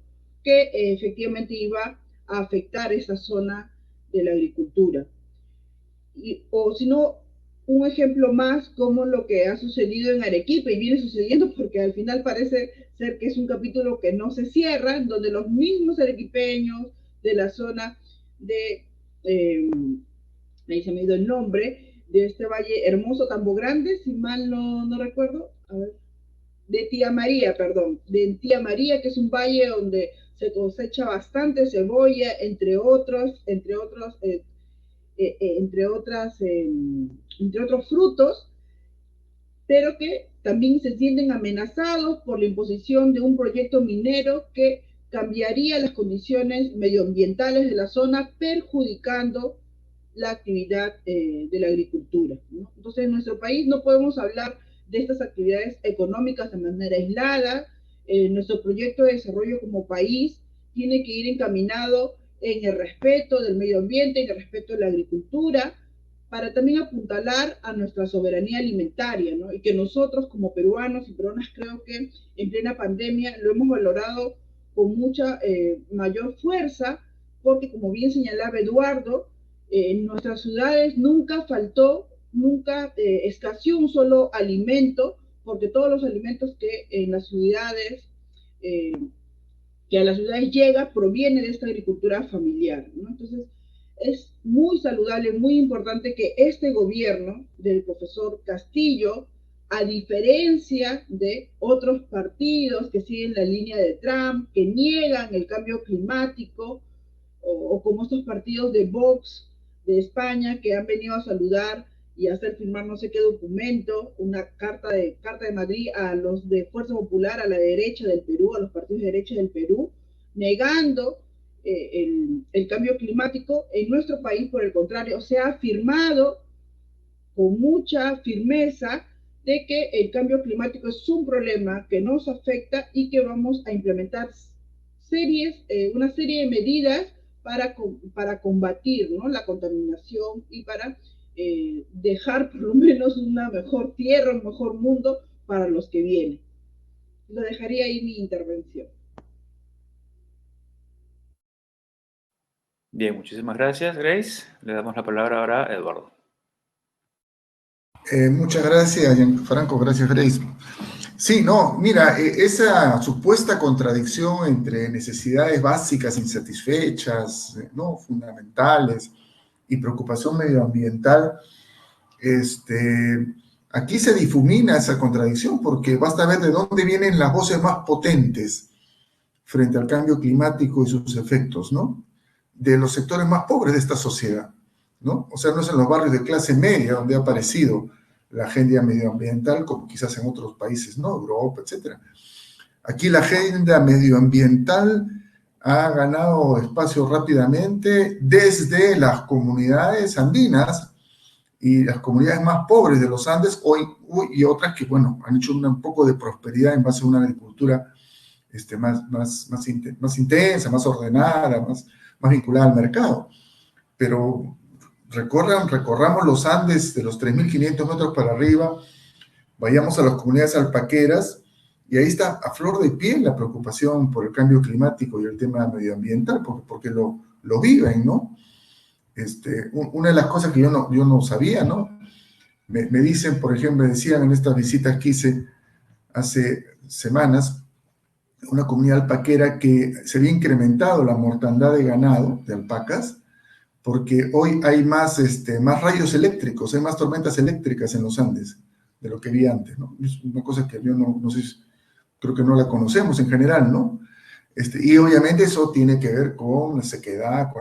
que efectivamente iba a afectar esa zona de la agricultura. O si no, un ejemplo más como lo que ha sucedido en Arequipa y viene sucediendo porque al final parece ser que es un capítulo que no se cierra, donde los mismos arequipeños de la zona de, ahí se me ha ido el nombre, de este valle hermoso, Tambo Grande, si mal no recuerdo, a ver, de Tía María, perdón, de Tía María, que es un valle donde se cosecha bastante cebolla, entre otros frutos, pero que también se sienten amenazados por la imposición de un proyecto minero que cambiaría las condiciones medioambientales de la zona, perjudicando la actividad de la agricultura, ¿no? Entonces, en nuestro país no podemos hablar de estas actividades económicas de manera aislada. Nuestro proyecto de desarrollo como país tiene que ir encaminado en el respeto del medio ambiente, en el respeto de la agricultura, para también apuntalar a nuestra soberanía alimentaria, ¿no? Y que nosotros como peruanos y peruanas creo que en plena pandemia lo hemos valorado con mucha mayor fuerza, porque como bien señalaba Eduardo, en nuestras ciudades nunca faltó, nunca escaseó un solo alimento, porque todos los alimentos que en las ciudades eh, que a las ciudades llega proviene de esta agricultura familiar, ¿no? Entonces, es muy saludable, muy importante que este gobierno del profesor Castillo, a diferencia de otros partidos que siguen la línea de Trump, que niegan el cambio climático, o como estos partidos de Vox de España que han venido a saludar y a hacer firmar no sé qué documento, una carta de Madrid a los de Fuerza Popular, a la derecha del Perú, a los partidos de derecha del Perú, negando el cambio climático. En nuestro país, por el contrario, se ha afirmado con mucha firmeza de que el cambio climático es un problema que nos afecta y que vamos a implementar una serie de medidas para combatir, ¿no?, la contaminación y para dejar por lo menos una mejor tierra, un mejor mundo para los que vienen. Lo dejaría ahí mi intervención. Bien, muchísimas gracias, Grace. Le damos la palabra ahora a Eduardo. Muchas gracias, Gianfranco, gracias, Grace. Sí, no, mira, esa supuesta contradicción entre necesidades básicas insatisfechas, ¿no?, fundamentales, y preocupación medioambiental, aquí se difumina esa contradicción porque basta ver de dónde vienen las voces más potentes frente al cambio climático y sus efectos, ¿no? De los sectores más pobres de esta sociedad, ¿no? O sea, no es en los barrios de clase media donde ha aparecido la agenda medioambiental, como quizás en otros países, ¿no?, Europa, etc. Aquí la agenda medioambiental ha ganado espacio rápidamente desde las comunidades andinas y las comunidades más pobres de los Andes hoy, y otras que, bueno, han hecho un poco de prosperidad en base a una agricultura más intensa, más ordenada, más vinculada al mercado. Pero recorramos los Andes de los 3.500 metros para arriba, vayamos a las comunidades alpaqueras Y ahí está a flor de piel la preocupación por el cambio climático y el tema medioambiental, porque lo viven, ¿no? Una de las cosas que yo no sabía, ¿no? Me dicen, por ejemplo, decían en estas visitas que hice hace semanas, una comunidad alpaquera que se había incrementado la mortandad de ganado, de alpacas, porque hoy hay más rayos eléctricos, hay más tormentas eléctricas en los Andes de lo que vi antes, ¿no? Es una cosa que yo no sé, creo que no la conocemos en general, ¿no? Y obviamente eso tiene que ver con la sequedad,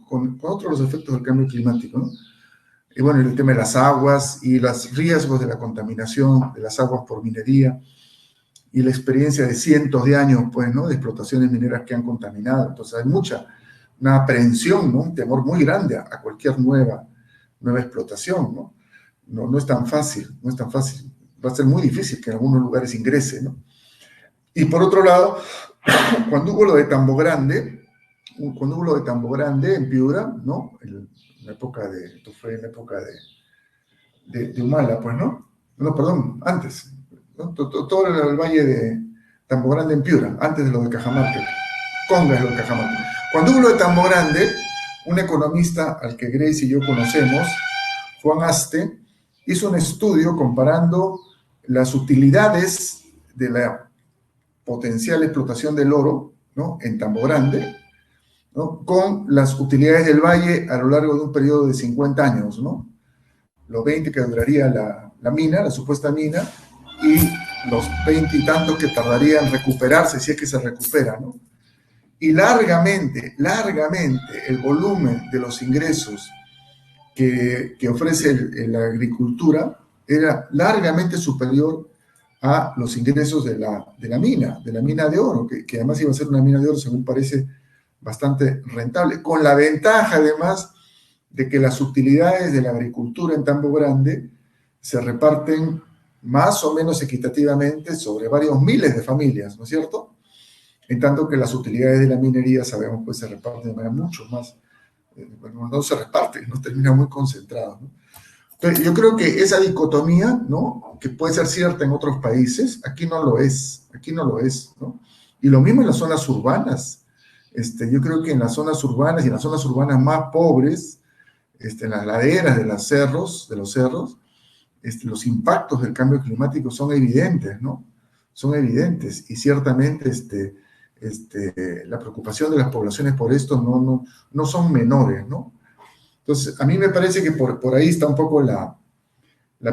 con otros los efectos del cambio climático, ¿no? Y bueno, el tema de las aguas y los riesgos de la contaminación de las aguas por minería y la experiencia de cientos de años, pues, ¿no? De explotaciones mineras que han contaminado. Entonces hay una aprehensión, ¿no? Un temor muy grande a cualquier nueva explotación, ¿no? No es tan fácil, no es tan fácil. Va a ser muy difícil que en algunos lugares ingrese, ¿no? Y por otro lado, cuando hubo lo de Tambo Grande en Piura, ¿no? Esto fue en la época de Humala, pues, ¿no? No, perdón, antes, ¿no? Todo el valle de Tambo Grande en Piura, antes de lo de Cajamarca. Conga es lo de Cajamarca. Cuando hubo lo de Tambo Grande, un economista al que Grace y yo conocemos, Juan Aste, hizo un estudio comparando las utilidades de la potencial explotación del oro, ¿no? En Tambo Grande, ¿no? Con las utilidades del valle a lo largo de un periodo de 50 años, ¿no? Los 20 que duraría la mina, la supuesta mina, y los 20 y tantos que tardaría en recuperarse, si es que se recupera, ¿no? Y largamente el volumen de los ingresos que ofrece la agricultura era largamente superior a los ingresos de la mina de oro, que además iba a ser una mina de oro, según parece, bastante rentable, con la ventaja además de que las utilidades de la agricultura en Tambo Grande se reparten más o menos equitativamente sobre varios miles de familias, ¿no es cierto? En tanto que las utilidades de la minería, sabemos, pues se reparten de manera mucho más, bueno, no se reparte, no termina muy concentrado, ¿no? Entonces, yo creo que esa dicotomía, ¿no? Que puede ser cierta en otros países, aquí no lo es, ¿no? Y lo mismo en las zonas urbanas. Yo creo que en las zonas urbanas y en las zonas urbanas más pobres, en las laderas de los cerros, los impactos del cambio climático son evidentes, ¿no? Son evidentes y ciertamente la preocupación de las poblaciones por esto no son menores, ¿no? Entonces, a mí me parece que por ahí está un poco la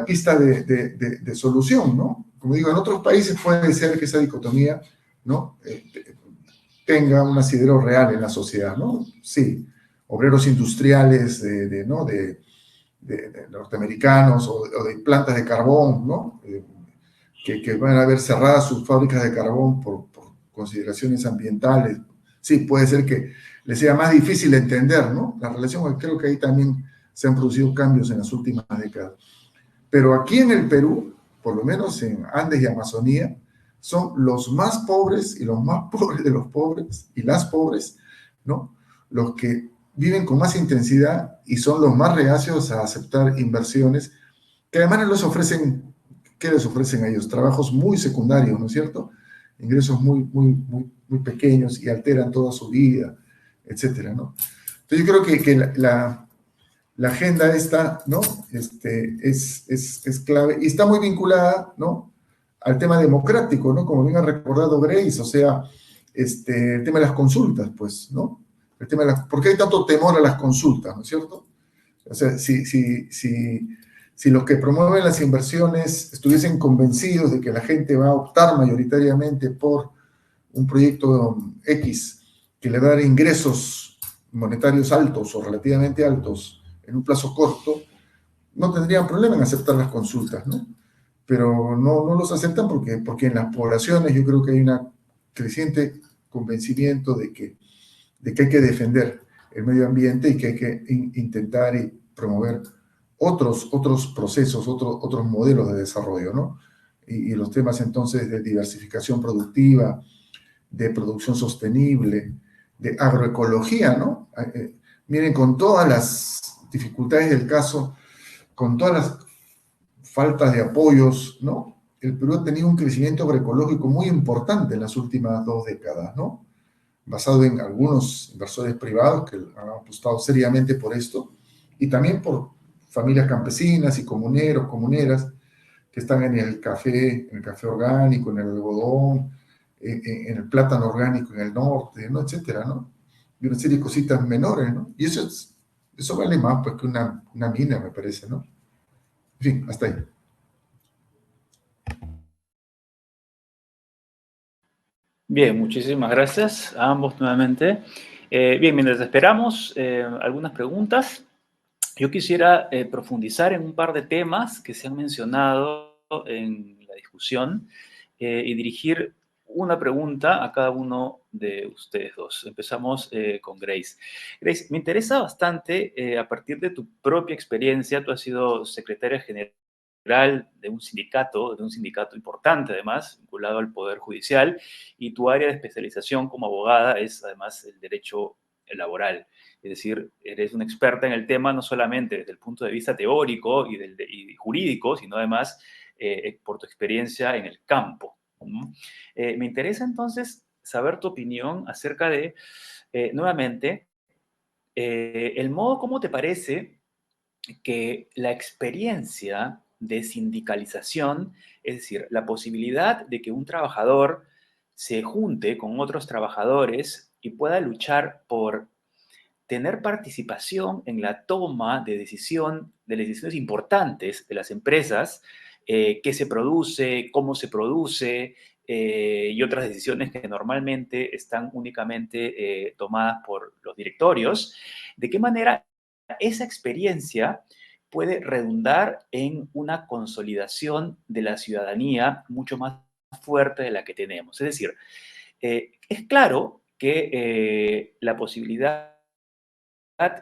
pista de solución, ¿no? Como digo, en otros países puede ser que esa dicotomía, ¿no? Tenga un asidero real en la sociedad, ¿no? Sí, obreros industriales ¿no? de norteamericanos o de plantas de carbón, ¿no? Que van a ver cerradas sus fábricas de carbón por consideraciones ambientales. Sí, puede ser que les sea más difícil entender, ¿no? La relación, creo que ahí también se han producido cambios en las últimas décadas. Pero aquí en el Perú, por lo menos en Andes y Amazonía, son los más pobres y los más pobres de los pobres y las pobres, ¿no? Los que viven con más intensidad y son los más reacios a aceptar inversiones que además ¿qué les ofrecen a ellos? Trabajos muy secundarios, ¿no es cierto? Ingresos muy pequeños y alteran toda su vida, etcétera, ¿no? Entonces yo creo que la agenda esta, ¿no? Es clave y está muy vinculada, ¿no? Al tema democrático, ¿no? Como bien ha recordado Grace, o sea, el tema de las consultas, pues, ¿no? ¿Por qué hay tanto temor a las consultas, ¿no es cierto? O sea, si los que promueven las inversiones estuviesen convencidos de que la gente va a optar mayoritariamente por un proyecto X que le va a dar ingresos monetarios altos o relativamente altos en un plazo corto, no tendrían problema en aceptar las consultas, ¿no? Pero no los aceptan porque en las poblaciones yo creo que hay un creciente convencimiento de que hay que defender el medio ambiente y que hay que intentar y promover otros procesos, otros modelos de desarrollo, ¿no? Y los temas entonces de diversificación productiva, de producción sostenible, de agroecología, ¿no? Miren, con todas las dificultades del caso, con todas las faltas de apoyos, ¿no? el Perú ha tenido un crecimiento agroecológico muy importante en las últimas 2 décadas, ¿no? Basado en algunos inversores privados que han apostado seriamente por esto, y también por familias campesinas y comuneros, comuneras, que están en el café orgánico, en el algodón, en el plátano orgánico en el norte, ¿no? Etcétera, ¿no? Y una serie de cositas menores, ¿no? Y eso vale más pues que una mina, me parece, ¿no? En fin, hasta ahí. Bien, muchísimas gracias a ambos nuevamente. Bien, mientras esperamos algunas preguntas, yo quisiera profundizar en un par de temas que se han mencionado en la discusión y dirigir una pregunta a cada uno de ustedes dos. Empezamos con Grace. Grace, me interesa bastante, a partir de tu propia experiencia, tú has sido secretaria general de un sindicato importante además, vinculado al Poder Judicial, y tu área de especialización como abogada es además el derecho laboral. Es decir, eres una experta en el tema no solamente desde el punto de vista teórico y jurídico, sino además por tu experiencia en el campo. ¿No? Me interesa entonces saber tu opinión acerca de, nuevamente, el modo, ¿cómo te parece que la experiencia de sindicalización, es decir, la posibilidad de que un trabajador se junte con otros trabajadores y pueda luchar por tener participación en la toma de decisión, de las decisiones importantes de las empresas, qué se produce, cómo se produce, y otras decisiones que normalmente están únicamente tomadas por los directorios, de qué manera esa experiencia puede redundar en una consolidación de la ciudadanía mucho más fuerte de la que tenemos. Es decir, es claro que la posibilidad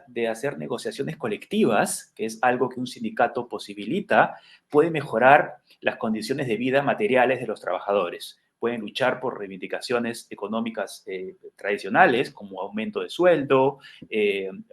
de hacer negociaciones colectivas, que es algo que un sindicato posibilita, puede mejorar las condiciones de vida materiales de los trabajadores. Pueden luchar por reivindicaciones económicas tradicionales, como aumento de sueldo,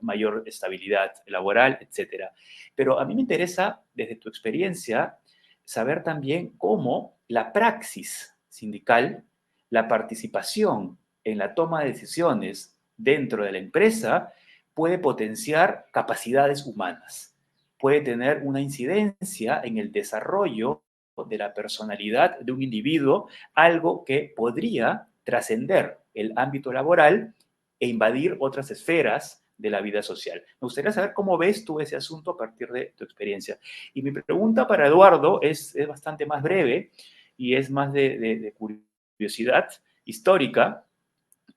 mayor estabilidad laboral, etc. Pero a mí me interesa, desde tu experiencia, saber también cómo la praxis sindical, la participación en la toma de decisiones dentro de la empresa, puede potenciar capacidades humanas, puede tener una incidencia en el desarrollo de la personalidad de un individuo, algo que podría trascender el ámbito laboral e invadir otras esferas de la vida social. Me gustaría saber cómo ves tú ese asunto a partir de tu experiencia. Y mi pregunta para Eduardo es bastante más breve y es más de curiosidad histórica.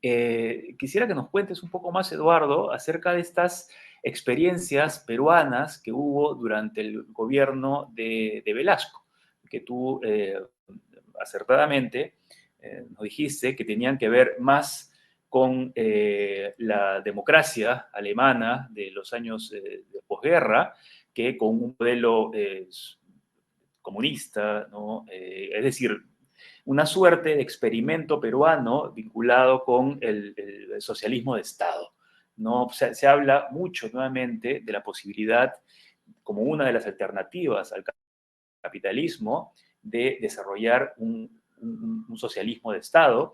Quisiera que nos cuentes un poco más, Eduardo, acerca de estas experiencias peruanas que hubo durante el gobierno de Velasco, que tú acertadamente nos dijiste que tenían que ver más con la democracia alemana de los años de posguerra que con un modelo comunista, ¿no? Es decir, una suerte de experimento peruano vinculado con el socialismo de Estado. ¿No? Se habla mucho nuevamente de la posibilidad, como una de las alternativas al capitalismo, de desarrollar un socialismo de Estado.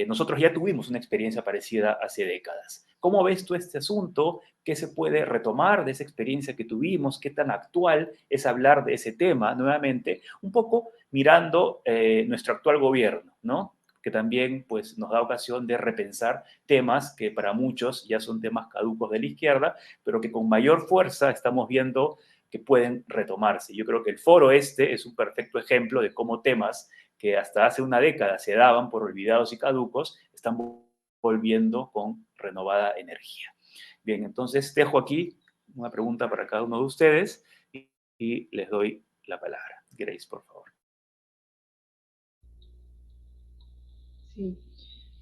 Nosotros ya tuvimos una experiencia parecida hace décadas. ¿Cómo ves tú este asunto? ¿Qué se puede retomar de esa experiencia que tuvimos? ¿Qué tan actual es hablar de ese tema nuevamente? Un poco mirando nuestro actual gobierno, ¿no? Que también pues, nos da ocasión de repensar temas que para muchos ya son temas caducos de la izquierda, pero que con mayor fuerza estamos viendo que pueden retomarse. Yo creo que el foro este es un perfecto ejemplo de cómo temas que hasta hace una década se daban por olvidados y caducos, están volviendo con renovada energía. Bien, entonces dejo aquí una pregunta para cada uno de ustedes y les doy la palabra. Grace, por favor. Sí.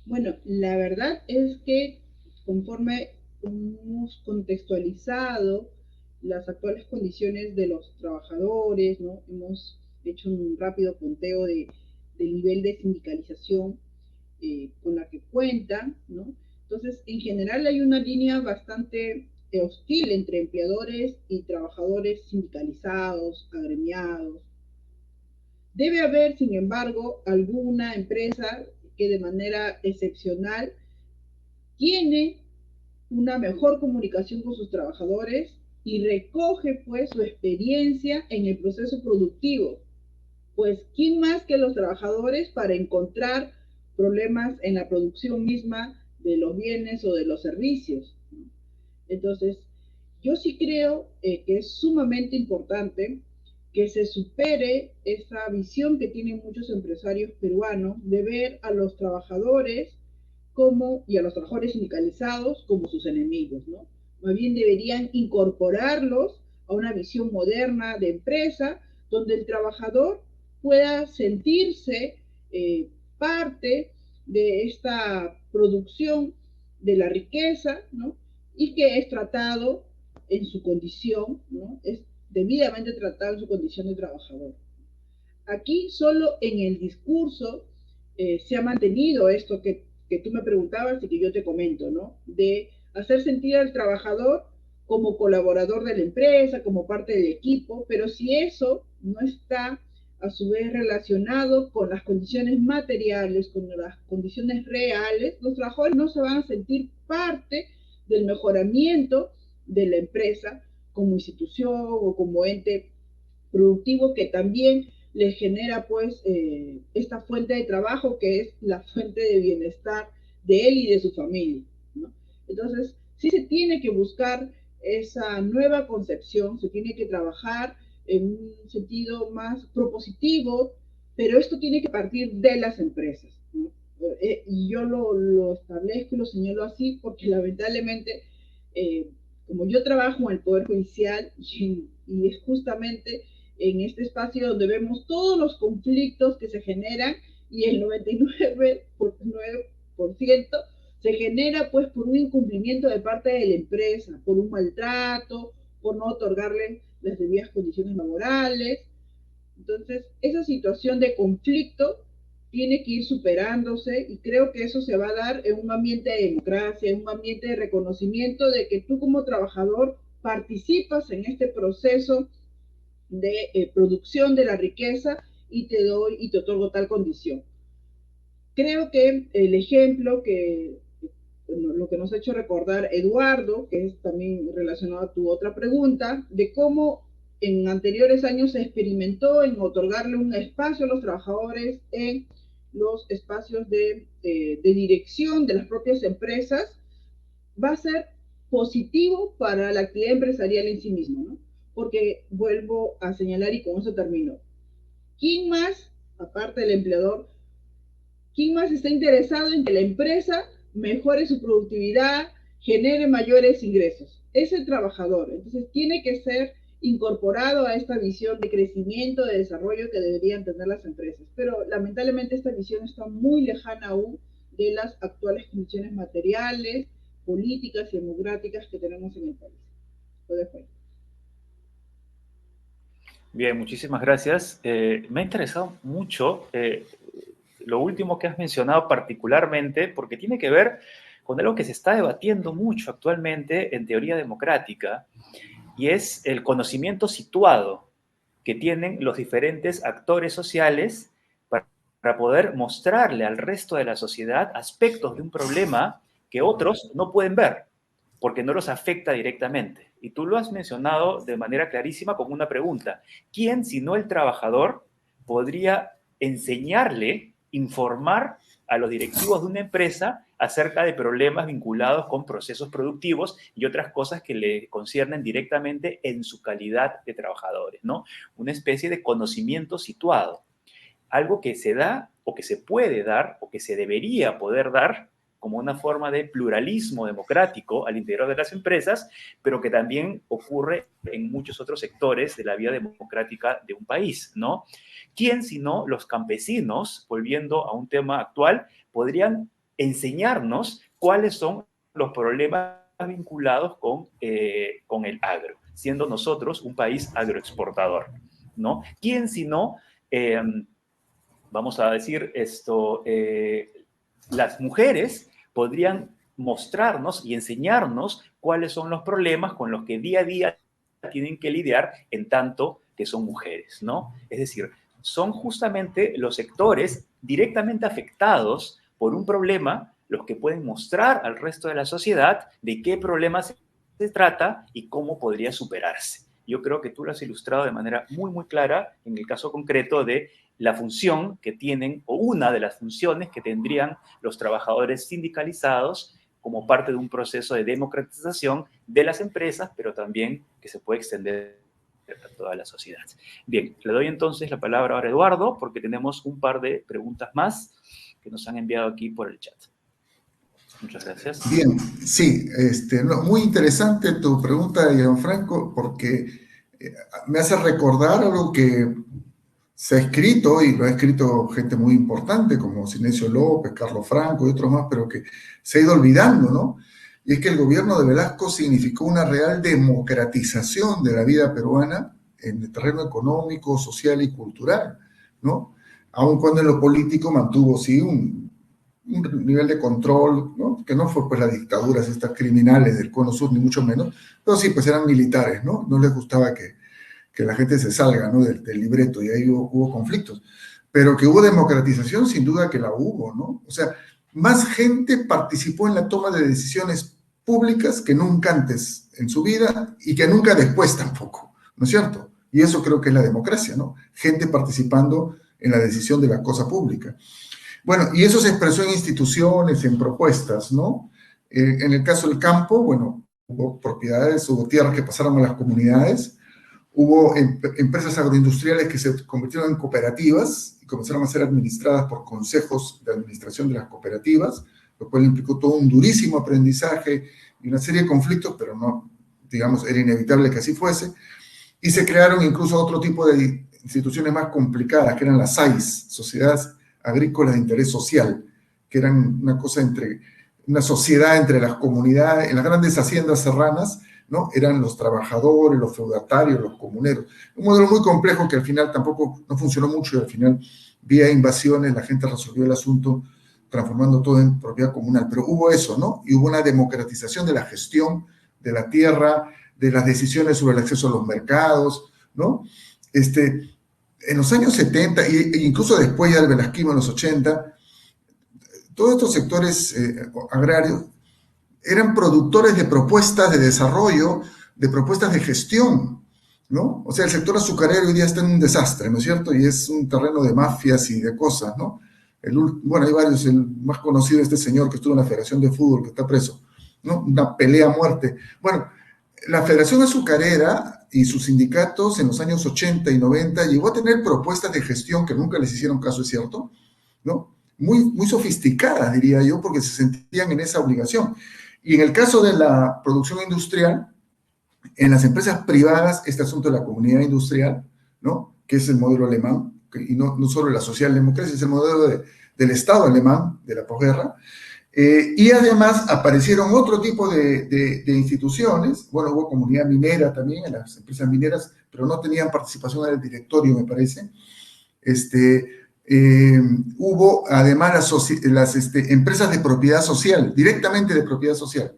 Bueno, la verdad es que conforme hemos contextualizado las actuales condiciones de los trabajadores, ¿no? Hemos hecho un rápido conteo del nivel de sindicalización con la que cuentan, ¿no? Entonces, en general hay una línea bastante hostil entre empleadores y trabajadores sindicalizados, agremiados, Debe haber, sin embargo, alguna empresa que de manera excepcional tiene una mejor comunicación con sus trabajadores y recoge pues su experiencia en el proceso productivo. Pues, ¿quién más que los trabajadores para encontrar problemas en la producción misma de los bienes o de los servicios? Entonces, yo sí creo que es sumamente importante que se supere esa visión que tienen muchos empresarios peruanos de ver a los trabajadores como, y a los trabajadores sindicalizados como sus enemigos, ¿no? Más bien deberían incorporarlos a una visión moderna de empresa donde el trabajador pueda sentirse parte de esta producción de la riqueza, ¿no? Y que es tratado en su condición, ¿no? Es debidamente tratado en su condición de trabajador. Aquí solo en el discurso se ha mantenido esto que tú me preguntabas y que yo te comento, ¿no? De hacer sentir al trabajador como colaborador de la empresa, como parte del equipo, pero si eso no está a su vez relacionado con las condiciones materiales, con las condiciones reales, los trabajadores no se van a sentir parte del mejoramiento de la empresa como institución o como ente productivo que también les genera pues esta fuente de trabajo que es la fuente de bienestar de él y de su familia, ¿no? Entonces, sí se tiene que buscar esa nueva concepción, se tiene que trabajar en un sentido más propositivo, pero esto tiene que partir de las empresas, ¿no? Y yo lo establezco y lo señalo así porque lamentablemente, como yo trabajo en el Poder Judicial y es justamente en este espacio donde vemos todos los conflictos que se generan y el 99% se genera pues por un incumplimiento de parte de la empresa, por un maltrato, por no otorgarle las debidas condiciones laborales. Entonces, esa situación de conflicto tiene que ir superándose y creo que eso se va a dar en un ambiente de democracia, en un ambiente de reconocimiento de que tú como trabajador participas en este proceso de producción de la riqueza y te doy y te otorgo tal condición. Creo que el ejemplo que lo que nos ha hecho recordar Eduardo, que es también relacionado a tu otra pregunta, de cómo en anteriores años se experimentó en otorgarle un espacio a los trabajadores en los espacios de dirección de las propias empresas, va a ser positivo para la actividad empresarial en sí mismo, ¿no? Porque vuelvo a señalar y con eso termino. ¿Quién más, aparte del empleador, quién más está interesado en que la empresa mejore su productividad, genere mayores ingresos? Es el trabajador. Entonces tiene que ser incorporado a esta visión de crecimiento, de desarrollo que deberían tener las empresas. Pero lamentablemente esta visión está muy lejana aún de las actuales condiciones materiales, políticas y democráticas que tenemos en el país. Lo dejo ahí. Bien, muchísimas gracias. Me ha interesado mucho lo último que has mencionado particularmente, porque tiene que ver con algo que se está debatiendo mucho actualmente en teoría democrática, y es el conocimiento situado que tienen los diferentes actores sociales para poder mostrarle al resto de la sociedad aspectos de un problema que otros no pueden ver, porque no los afecta directamente. Y tú lo has mencionado de manera clarísima con una pregunta. ¿Quién, si no el trabajador, podría enseñarle, informar a los directivos de una empresa acerca de problemas vinculados con procesos productivos y otras cosas que le conciernen directamente en su calidad de trabajadores, ¿no? Una especie de conocimiento situado, algo que se da o que se puede dar o que se debería poder dar como una forma de pluralismo democrático al interior de las empresas, pero que también ocurre en muchos otros sectores de la vida democrática de un país, ¿no? ¿Quién, sino los campesinos, volviendo a un tema actual, podrían enseñarnos cuáles son los problemas vinculados con el agro, siendo nosotros un país agroexportador, ¿no? ¿Quién, sino vamos a decir esto, las mujeres podrían mostrarnos y enseñarnos cuáles son los problemas con los que día a día tienen que lidiar en tanto que son mujeres, ¿no? Es decir, son justamente los sectores directamente afectados por un problema los que pueden mostrar al resto de la sociedad de qué problema se trata y cómo podría superarse. Yo creo que tú lo has ilustrado de manera muy, muy clara en el caso concreto de la función que tienen, o una de las funciones que tendrían los trabajadores sindicalizados como parte de un proceso de democratización de las empresas, pero también que se puede extender a toda la sociedad. Bien, le doy entonces la palabra ahora a Eduardo, porque tenemos un par de preguntas más que nos han enviado aquí por el chat. Muchas gracias. Bien, sí, muy interesante tu pregunta, Gianfranco, porque me hace recordar algo que se ha escrito, y lo ha escrito gente muy importante como Sinesio López, Carlos Franco y otros más, pero que se ha ido olvidando, ¿no? Y es que el gobierno de Velasco significó una real democratización de la vida peruana en el terreno económico, social y cultural, ¿no? Aun cuando en lo político mantuvo, sí, un nivel de control, ¿no? Que no fue pues las dictaduras estas criminales del Cono Sur, ni mucho menos, pero sí, pues eran militares, ¿no? No les gustaba que la gente se salga, ¿no? del libreto, y ahí hubo conflictos. Pero que hubo democratización, sin duda que la hubo, ¿no? O sea, más gente participó en la toma de decisiones públicas que nunca antes en su vida y que nunca después tampoco, ¿no es cierto? Y eso creo que es la democracia, ¿no? Gente participando en la decisión de la cosa pública. Bueno, y eso se expresó en instituciones, en propuestas, ¿no? En el caso del campo, bueno, hubo propiedades, hubo tierras que pasaron a las comunidades, hubo empresas agroindustriales que se convirtieron en cooperativas y comenzaron a ser administradas por consejos de administración de las cooperativas, lo cual implicó todo un durísimo aprendizaje y una serie de conflictos, pero no, digamos, era inevitable que así fuese. Y se crearon incluso otro tipo de instituciones más complicadas, que eran las SAIS, Sociedades Agrícolas de Interés Social, que eran una cosa una sociedad entre las comunidades, en las grandes haciendas serranas, ¿no? Eran los trabajadores, los feudatarios, los comuneros. Un modelo muy complejo que al final tampoco no funcionó mucho y al final, vía invasiones, la gente resolvió el asunto transformando todo en propiedad comunal. Pero hubo eso, ¿no? Y hubo una democratización de la gestión de la tierra, de las decisiones sobre el acceso a los mercados, ¿no? En los años 70, e incluso después ya del velasquismo en los 80, todos estos sectores agrarios eran productores de propuestas de desarrollo, de propuestas de gestión, ¿no? O sea, el sector azucarero hoy día está en un desastre, ¿no es cierto? Y es un terreno de mafias y de cosas, ¿no? Bueno, hay varios, el más conocido es este señor que estuvo en la Federación de Fútbol, que está preso, ¿no? Una pelea a muerte. Bueno, la Federación Azucarera y sus sindicatos en los años 80 y 90 llegó a tener propuestas de gestión que nunca les hicieron caso, es cierto, ¿no? Muy, muy sofisticadas, diría yo, porque se sentían en esa obligación. Y en el caso de la producción industrial, en las empresas privadas, este asunto de la comunidad industrial, ¿no? Que es el modelo alemán, y no solo la socialdemocracia, es el modelo del Estado alemán, de la posguerra, y además aparecieron otro tipo de instituciones, bueno, hubo comunidad minera también en las empresas mineras, pero no tenían participación en el directorio, me parece. Hubo además las empresas de propiedad social, directamente de propiedad social.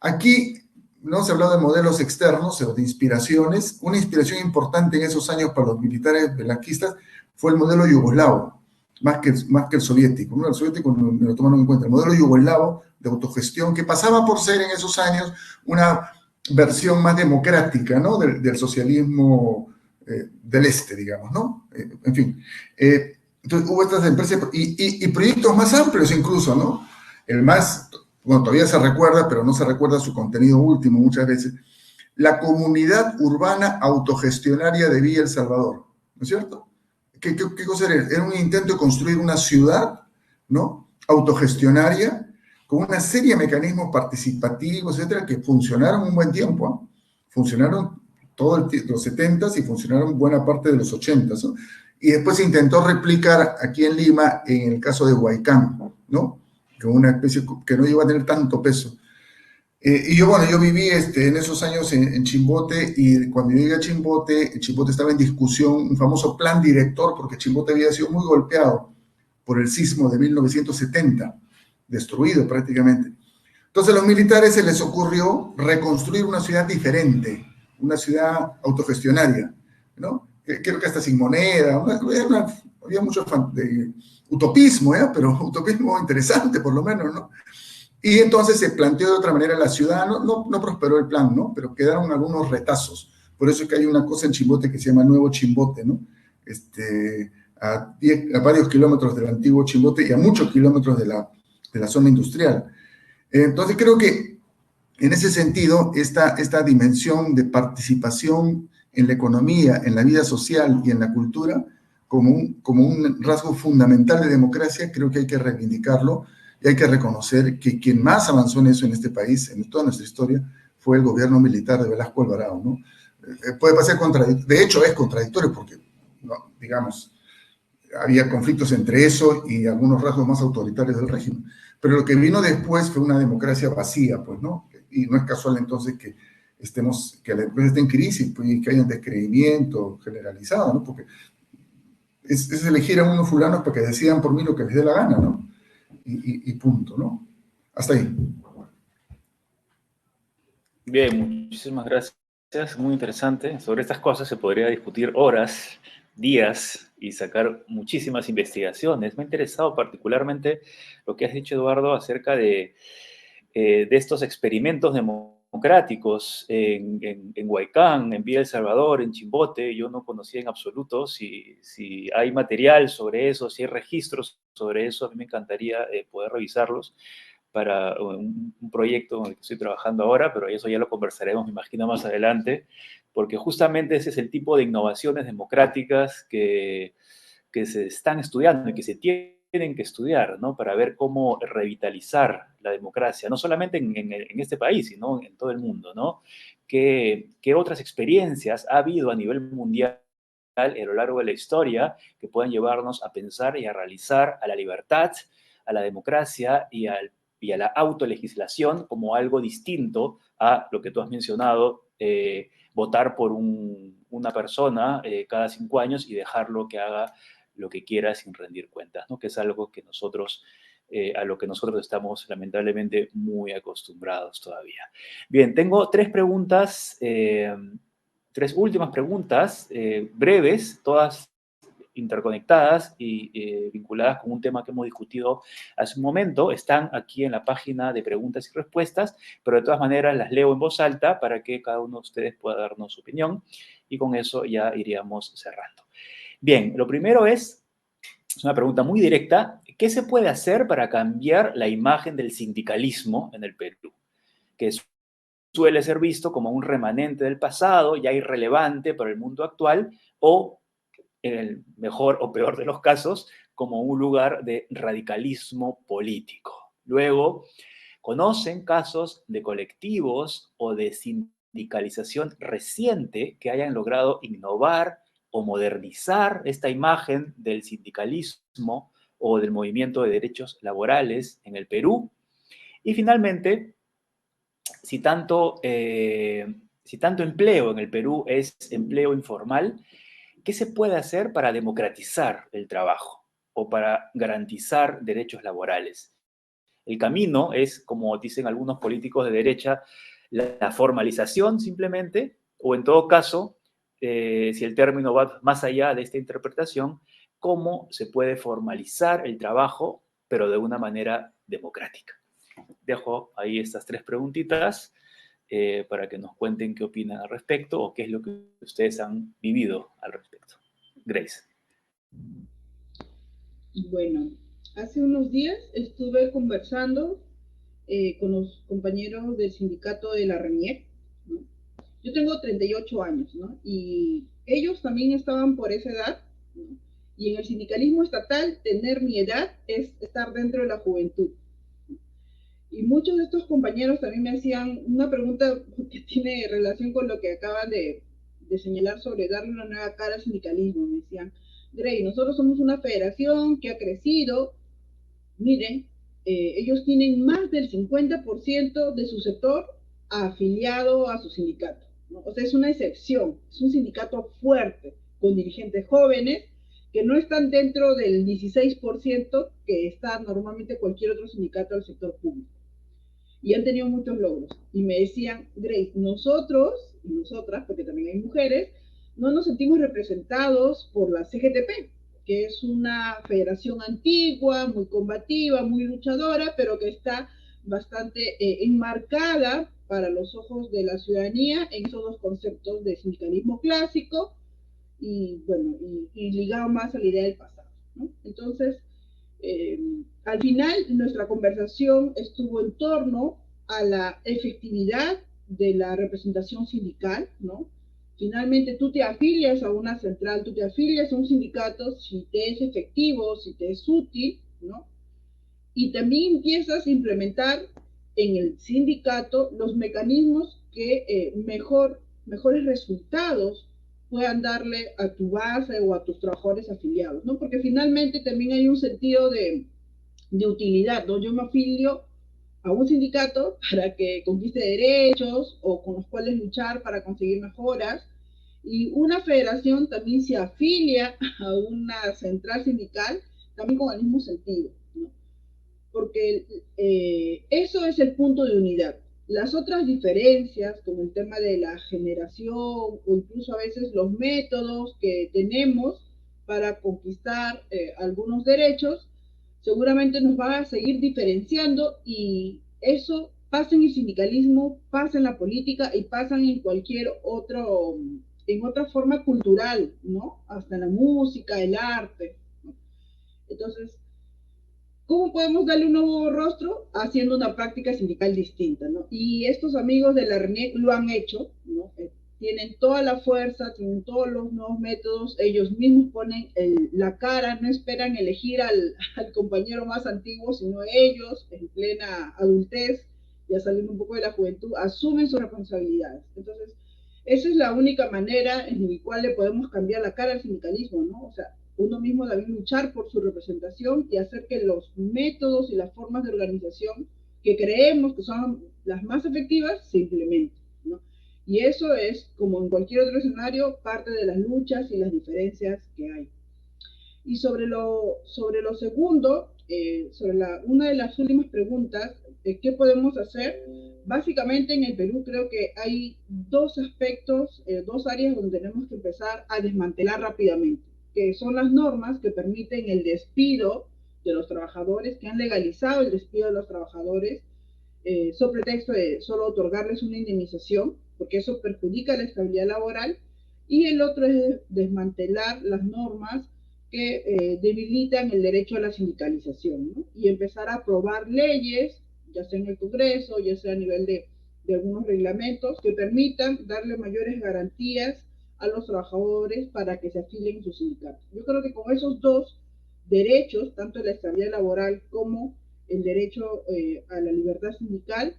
Aquí no se ha hablado de modelos externos, o de inspiraciones. Una inspiración importante en esos años para los militares velasquistas fue el modelo yugoslavo, más que el soviético. ¿No? El soviético no lo tomaron en cuenta. El modelo yugoslavo de autogestión, que pasaba por ser en esos años una versión más democrática, ¿no? del socialismo del este, digamos, ¿no? En fin. Entonces hubo estas empresas y proyectos más amplios incluso, ¿no? El más, bueno, todavía se recuerda, pero no se recuerda su contenido último muchas veces, la Comunidad Urbana Autogestionaria de Villa El Salvador, ¿no es cierto? ¿Qué cosa era? Era un intento de construir una ciudad, ¿no? Autogestionaria, con una serie de mecanismos participativos, etcétera, que funcionaron un buen tiempo, ¿eh? Funcionaron todos los 70s y funcionaron buena parte de los 80s, ¿no? Y después se intentó replicar aquí en Lima, en el caso de Huaycán, ¿no? Con una especie que no iba a tener tanto peso. Y yo viví en esos años en Chimbote, y cuando yo llegué a Chimbote estaba en discusión un famoso plan director, porque Chimbote había sido muy golpeado por el sismo de 1970, destruido prácticamente. Entonces a los militares se les ocurrió reconstruir una ciudad diferente, una ciudad autogestionaria, ¿no? creo que hasta sin moneda, había mucho utopismo, pero utopismo interesante por lo menos, ¿no? Y entonces se planteó de otra manera la ciudad, no prosperó el plan, ¿no? Pero quedaron algunos retazos. Por eso es que hay una cosa en Chimbote que se llama Nuevo Chimbote, ¿no? A varios kilómetros del antiguo Chimbote y a muchos kilómetros de la zona industrial. Entonces creo que en ese sentido, esta dimensión de participación en la economía, en la vida social y en la cultura, como un rasgo fundamental de democracia, creo que hay que reivindicarlo y hay que reconocer que quien más avanzó en eso en este país, en toda nuestra historia, fue el gobierno militar de Velasco Alvarado, ¿no? Puede parecer contradictorio, de hecho es contradictorio porque, no, digamos, había conflictos entre eso y algunos rasgos más autoritarios del régimen. Pero lo que vino después fue una democracia vacía, pues, ¿no? Y no es casual entonces que la democracia esté en crisis, pues, y que haya un descreimiento generalizado, ¿no? Porque es elegir a unos fulanos para que decidan por mí lo que les dé la gana, ¿no? Y punto, ¿no? Hasta ahí. Bien, muchísimas gracias. Muy interesante. Sobre estas cosas se podría discutir horas, días y sacar muchísimas investigaciones. Me ha interesado particularmente lo que has dicho, Eduardo, acerca de estos experimentos democráticos en Huaycán, en Villa El Salvador, en Chimbote. Yo no conocía en absoluto si hay material sobre eso, si hay registros sobre eso. A mí me encantaría poder revisarlos para un proyecto en el que estoy trabajando ahora, pero eso ya lo conversaremos, me imagino, más adelante, porque justamente ese es el tipo de innovaciones democráticas que se están estudiando y que se tienen que estudiar, ¿no? Para ver cómo revitalizar la democracia, no solamente en este país, sino en todo el mundo, ¿no? ¿Qué otras experiencias ha habido a nivel mundial a lo largo de la historia que puedan llevarnos a pensar y a realizar a la libertad, a la democracia y a la autolegislación como algo distinto a lo que tú has mencionado, votar por una persona cada 5 años y dejarlo que haga lo que quiera sin rendir cuentas, ¿no? Que es algo que a lo que nosotros estamos lamentablemente muy acostumbrados todavía. Bien, tengo 3 preguntas, 3 últimas preguntas breves, todas interconectadas y vinculadas con un tema que hemos discutido hace un momento. Están aquí en la página de preguntas y respuestas, pero de todas maneras las leo en voz alta para que cada uno de ustedes pueda darnos su opinión y con eso ya iríamos cerrando. Bien, lo primero es una pregunta muy directa. ¿Qué se puede hacer para cambiar la imagen del sindicalismo en el Perú? Que suele ser visto como un remanente del pasado, ya irrelevante para el mundo actual, o en el mejor o peor de los casos, como un lugar de radicalismo político. Luego, ¿conocen casos de colectivos o de sindicalización reciente que hayan logrado innovar o modernizar esta imagen del sindicalismo o del movimiento de derechos laborales en el Perú? Y finalmente, si tanto empleo en el Perú es empleo informal, ¿qué se puede hacer para democratizar el trabajo o para garantizar derechos laborales? El camino es, como dicen algunos políticos de derecha, la formalización simplemente, o en todo caso, si el término va más allá de esta interpretación, cómo se puede formalizar el trabajo, pero de una manera democrática. Dejo ahí estas 3 preguntitas para que nos cuenten qué opinan al respecto o qué es lo que ustedes han vivido al respecto. Grace. Bueno, hace unos días estuve conversando con los compañeros del sindicato de la RENIEC, ¿no? Yo tengo 38 años, ¿no? Y ellos también estaban por esa edad, ¿no? Y en el sindicalismo estatal, tener mi edad es estar dentro de la juventud. Y muchos de estos compañeros también me hacían una pregunta que tiene relación con lo que acaban de señalar sobre darle una nueva cara al sindicalismo. Me decían, Grey, nosotros somos una federación que ha crecido. Miren, ellos tienen más del 50% de su sector afiliado a su sindicato, ¿no? O sea, es una excepción, es un sindicato fuerte, con dirigentes jóvenes que no están dentro del 16% que está normalmente cualquier otro sindicato del sector público. Y han tenido muchos logros. Y me decían, Grace, nosotros y nosotras, porque también hay mujeres, no nos sentimos representados por la CGTP, que es una federación antigua, muy combativa, muy luchadora, pero que está bastante enmarcada para los ojos de la ciudadanía en esos dos conceptos de sindicalismo clásico y, bueno, y ligado más a la idea del pasado, ¿no? Entonces, eh, al final, nuestra conversación estuvo en torno a la efectividad de la representación sindical, ¿no? Finalmente, tú te afilias a una central, tú te afilias a un sindicato si te es efectivo, si te es útil, ¿no? Y también empiezas a implementar en el sindicato los mecanismos que mejores resultados puedan darle a tu base o a tus trabajadores afiliados, ¿no? Porque finalmente también hay un sentido de utilidad, ¿no? Yo me afilio a un sindicato para que conquiste derechos o con los cuales luchar para conseguir mejoras, y una federación también se afilia a una central sindical también con el mismo sentido, ¿no? Porque eso es el punto de unidad. Las otras diferencias, como el tema de la generación o incluso a veces los métodos que tenemos para conquistar algunos derechos, seguramente nos va a seguir diferenciando, y eso pasa en el sindicalismo, pasa en la política y pasa en cualquier otro, en otra forma cultural, ¿no? Hasta en la música, el arte, ¿no? Entonces, ¿cómo podemos darle un nuevo rostro? Haciendo una práctica sindical distinta, ¿no? Y estos amigos de la RENIEC lo han hecho, ¿no? Tienen toda la fuerza, tienen todos los nuevos métodos, ellos mismos ponen la cara, no esperan elegir al compañero más antiguo, sino ellos, en plena adultez, ya saliendo un poco de la juventud, asumen sus responsabilidades. Entonces, esa es la única manera en la cual le podemos cambiar la cara al sindicalismo, ¿no? O sea, uno mismo debe luchar por su representación y hacer que los métodos y las formas de organización que creemos que son las más efectivas se implementen, ¿no? Y eso es, como en cualquier otro escenario, parte de las luchas y las diferencias que hay. Y sobre lo segundo, una de las últimas preguntas, ¿qué podemos hacer? Básicamente en el Perú creo que hay dos aspectos, dos áreas donde tenemos que empezar a desmantelar rápidamente, que son las normas que permiten el despido de los trabajadores, que han legalizado el despido de los trabajadores, sobre pretexto de solo otorgarles una indemnización, porque eso perjudica la estabilidad laboral, y el otro es desmantelar las normas que debilitan el derecho a la sindicalización, ¿no? Y empezar a aprobar leyes, ya sea en el Congreso, ya sea a nivel de algunos reglamentos, que permitan darle mayores garantías a los trabajadores para que se afilien en sus sindicatos. Yo creo que con esos dos derechos, tanto la estabilidad laboral como el derecho a la libertad sindical,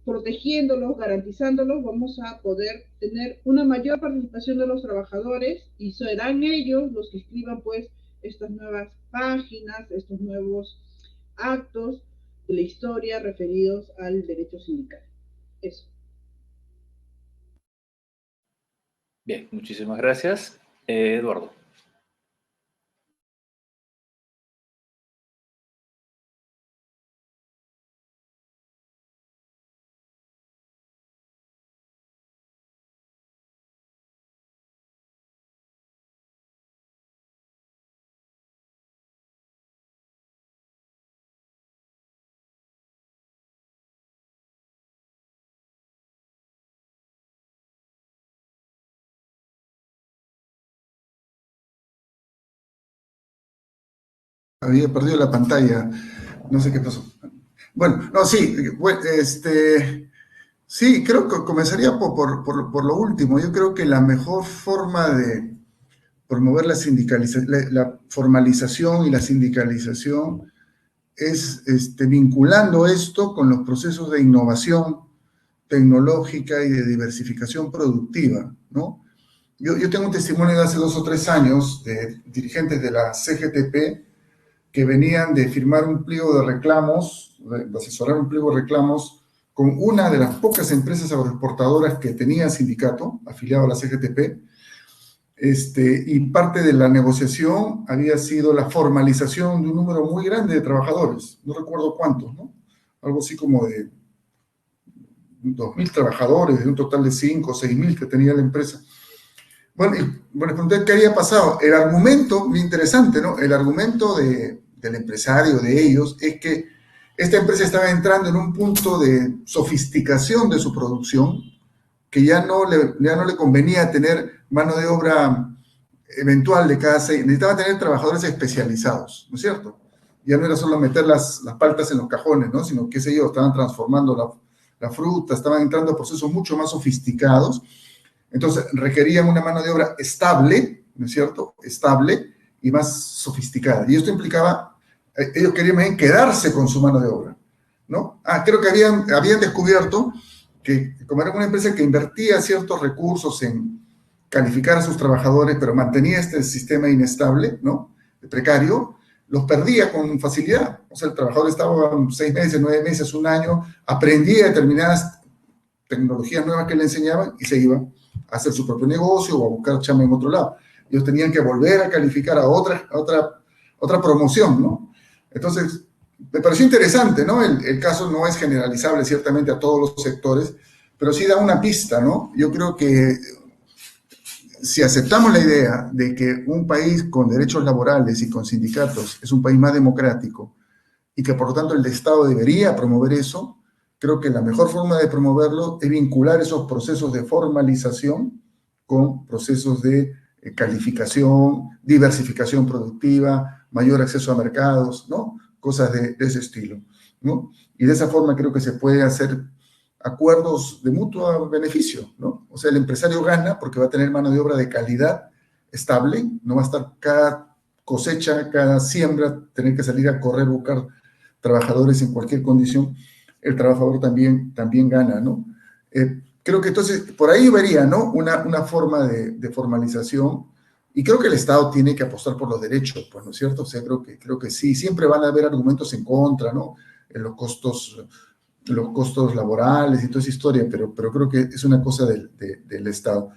protegiéndolos, garantizándolos, vamos a poder tener una mayor participación de los trabajadores, y serán ellos los que escriban pues estas nuevas páginas, estos nuevos actos de la historia referidos al derecho sindical. Eso. Bien, muchísimas gracias. Eduardo. Había perdido la pantalla, no sé qué pasó. Bueno, no, sí, sí, creo que comenzaría por lo último. Yo creo que la mejor forma de promover la formalización y la sindicalización es vinculando esto con los procesos de innovación tecnológica y de diversificación productiva, ¿no? Yo tengo un testimonio de hace 2 o 3 años de dirigentes de la CGTP que venían de firmar un pliego de reclamos, de asesorar un pliego de reclamos con una de las pocas empresas agroexportadoras que tenía sindicato afiliado a la CGTP, y parte de la negociación había sido la formalización de un número muy grande de trabajadores, no recuerdo cuántos, ¿no? Algo así como de 2.000 trabajadores, de un total de 5 o 6.000 que tenía la empresa. Bueno, bueno, pregunté qué había pasado. El argumento, muy interesante, ¿no? El argumento del empresario, de ellos, es que esta empresa estaba entrando en un punto de sofisticación de su producción que ya no le convenía tener mano de obra eventual de cada seis, necesitaba tener trabajadores especializados, ¿no es cierto? Ya no era solo meter las paltas en los cajones, ¿no? Sino, qué sé yo, estaban transformando la fruta, estaban entrando a procesos mucho más sofisticados, entonces requerían una mano de obra estable, ¿no es cierto? Estable y más sofisticada. Y esto implicaba, ellos querían bien quedarse con su mano de obra, ¿no? Creo que habían descubierto que como era una empresa que invertía ciertos recursos en calificar a sus trabajadores, pero mantenía este sistema inestable, ¿no? Precario, los perdía con facilidad. O sea, el trabajador estaba 6 meses, 9 meses, un año, aprendía determinadas tecnologías nuevas que le enseñaban y se iba a hacer su propio negocio o a buscar chamba en otro lado. Ellos tenían que volver a calificar a otra promoción, ¿no? Entonces, me pareció interesante, ¿no? El caso no es generalizable ciertamente a todos los sectores, pero sí da una pista, ¿no? Yo creo que si aceptamos la idea de que un país con derechos laborales y con sindicatos es un país más democrático y que por lo tanto el Estado debería promover eso, creo que la mejor forma de promoverlo es vincular esos procesos de formalización con procesos de calificación, diversificación productiva, mayor acceso a mercados, ¿no? Cosas de ese estilo, ¿no? Y de esa forma creo que se puede hacer acuerdos de mutuo beneficio, ¿no? O sea, el empresario gana porque va a tener mano de obra de calidad estable, no va a estar cada cosecha, cada siembra, tener que salir a correr, buscar trabajadores en cualquier condición, el trabajador también gana, ¿no? Creo que entonces, por ahí vería, ¿no? Una forma de formalización, y creo que el Estado tiene que apostar por los derechos, pues, ¿no es cierto? O sea, creo que sí, siempre van a haber argumentos en contra, ¿no? En los costos laborales y toda esa historia, pero creo que es una cosa del Estado.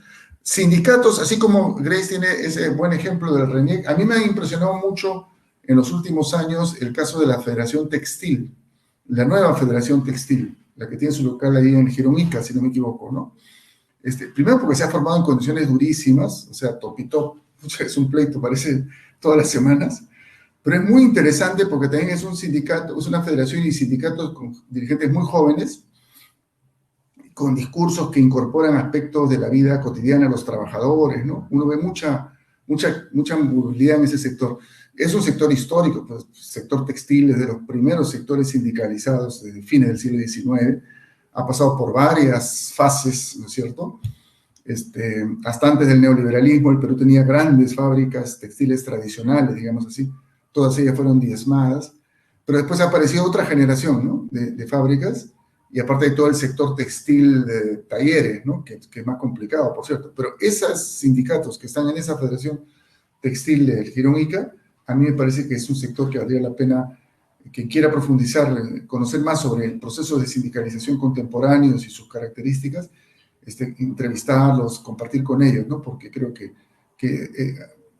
Sindicatos, así como Grace tiene ese buen ejemplo del RENIEC, a mí me ha impresionado mucho en los últimos años el caso de la Federación Textil, la nueva Federación Textil, la que tiene su local ahí en Gironica, si no me equivoco, ¿no? Primero porque se ha formado en condiciones durísimas, o sea, top y top, es un pleito, parece todas las semanas, pero es muy interesante porque también es un sindicato, es una federación y sindicatos con dirigentes muy jóvenes, con discursos que incorporan aspectos de la vida cotidiana a los trabajadores, ¿no? Uno ve mucha movilidad en ese sector. Es un sector histórico, pues, el sector textil es de los primeros sectores sindicalizados desde fines del siglo XIX, ha pasado por varias fases, ¿no es cierto? Hasta antes del neoliberalismo, el Perú tenía grandes fábricas textiles tradicionales, digamos así, todas ellas fueron diezmadas, pero después apareció otra generación, ¿no? de fábricas, y aparte de todo el sector textil de talleres, ¿no? que es más complicado, por cierto, pero esos sindicatos que están en esa Federación Textil de Gironica, a mí me parece que es un sector que valdría la pena, quien quiera profundizar, conocer más sobre el proceso de sindicalización contemporáneos y sus características, entrevistarlos, compartir con ellos, ¿no? Porque creo que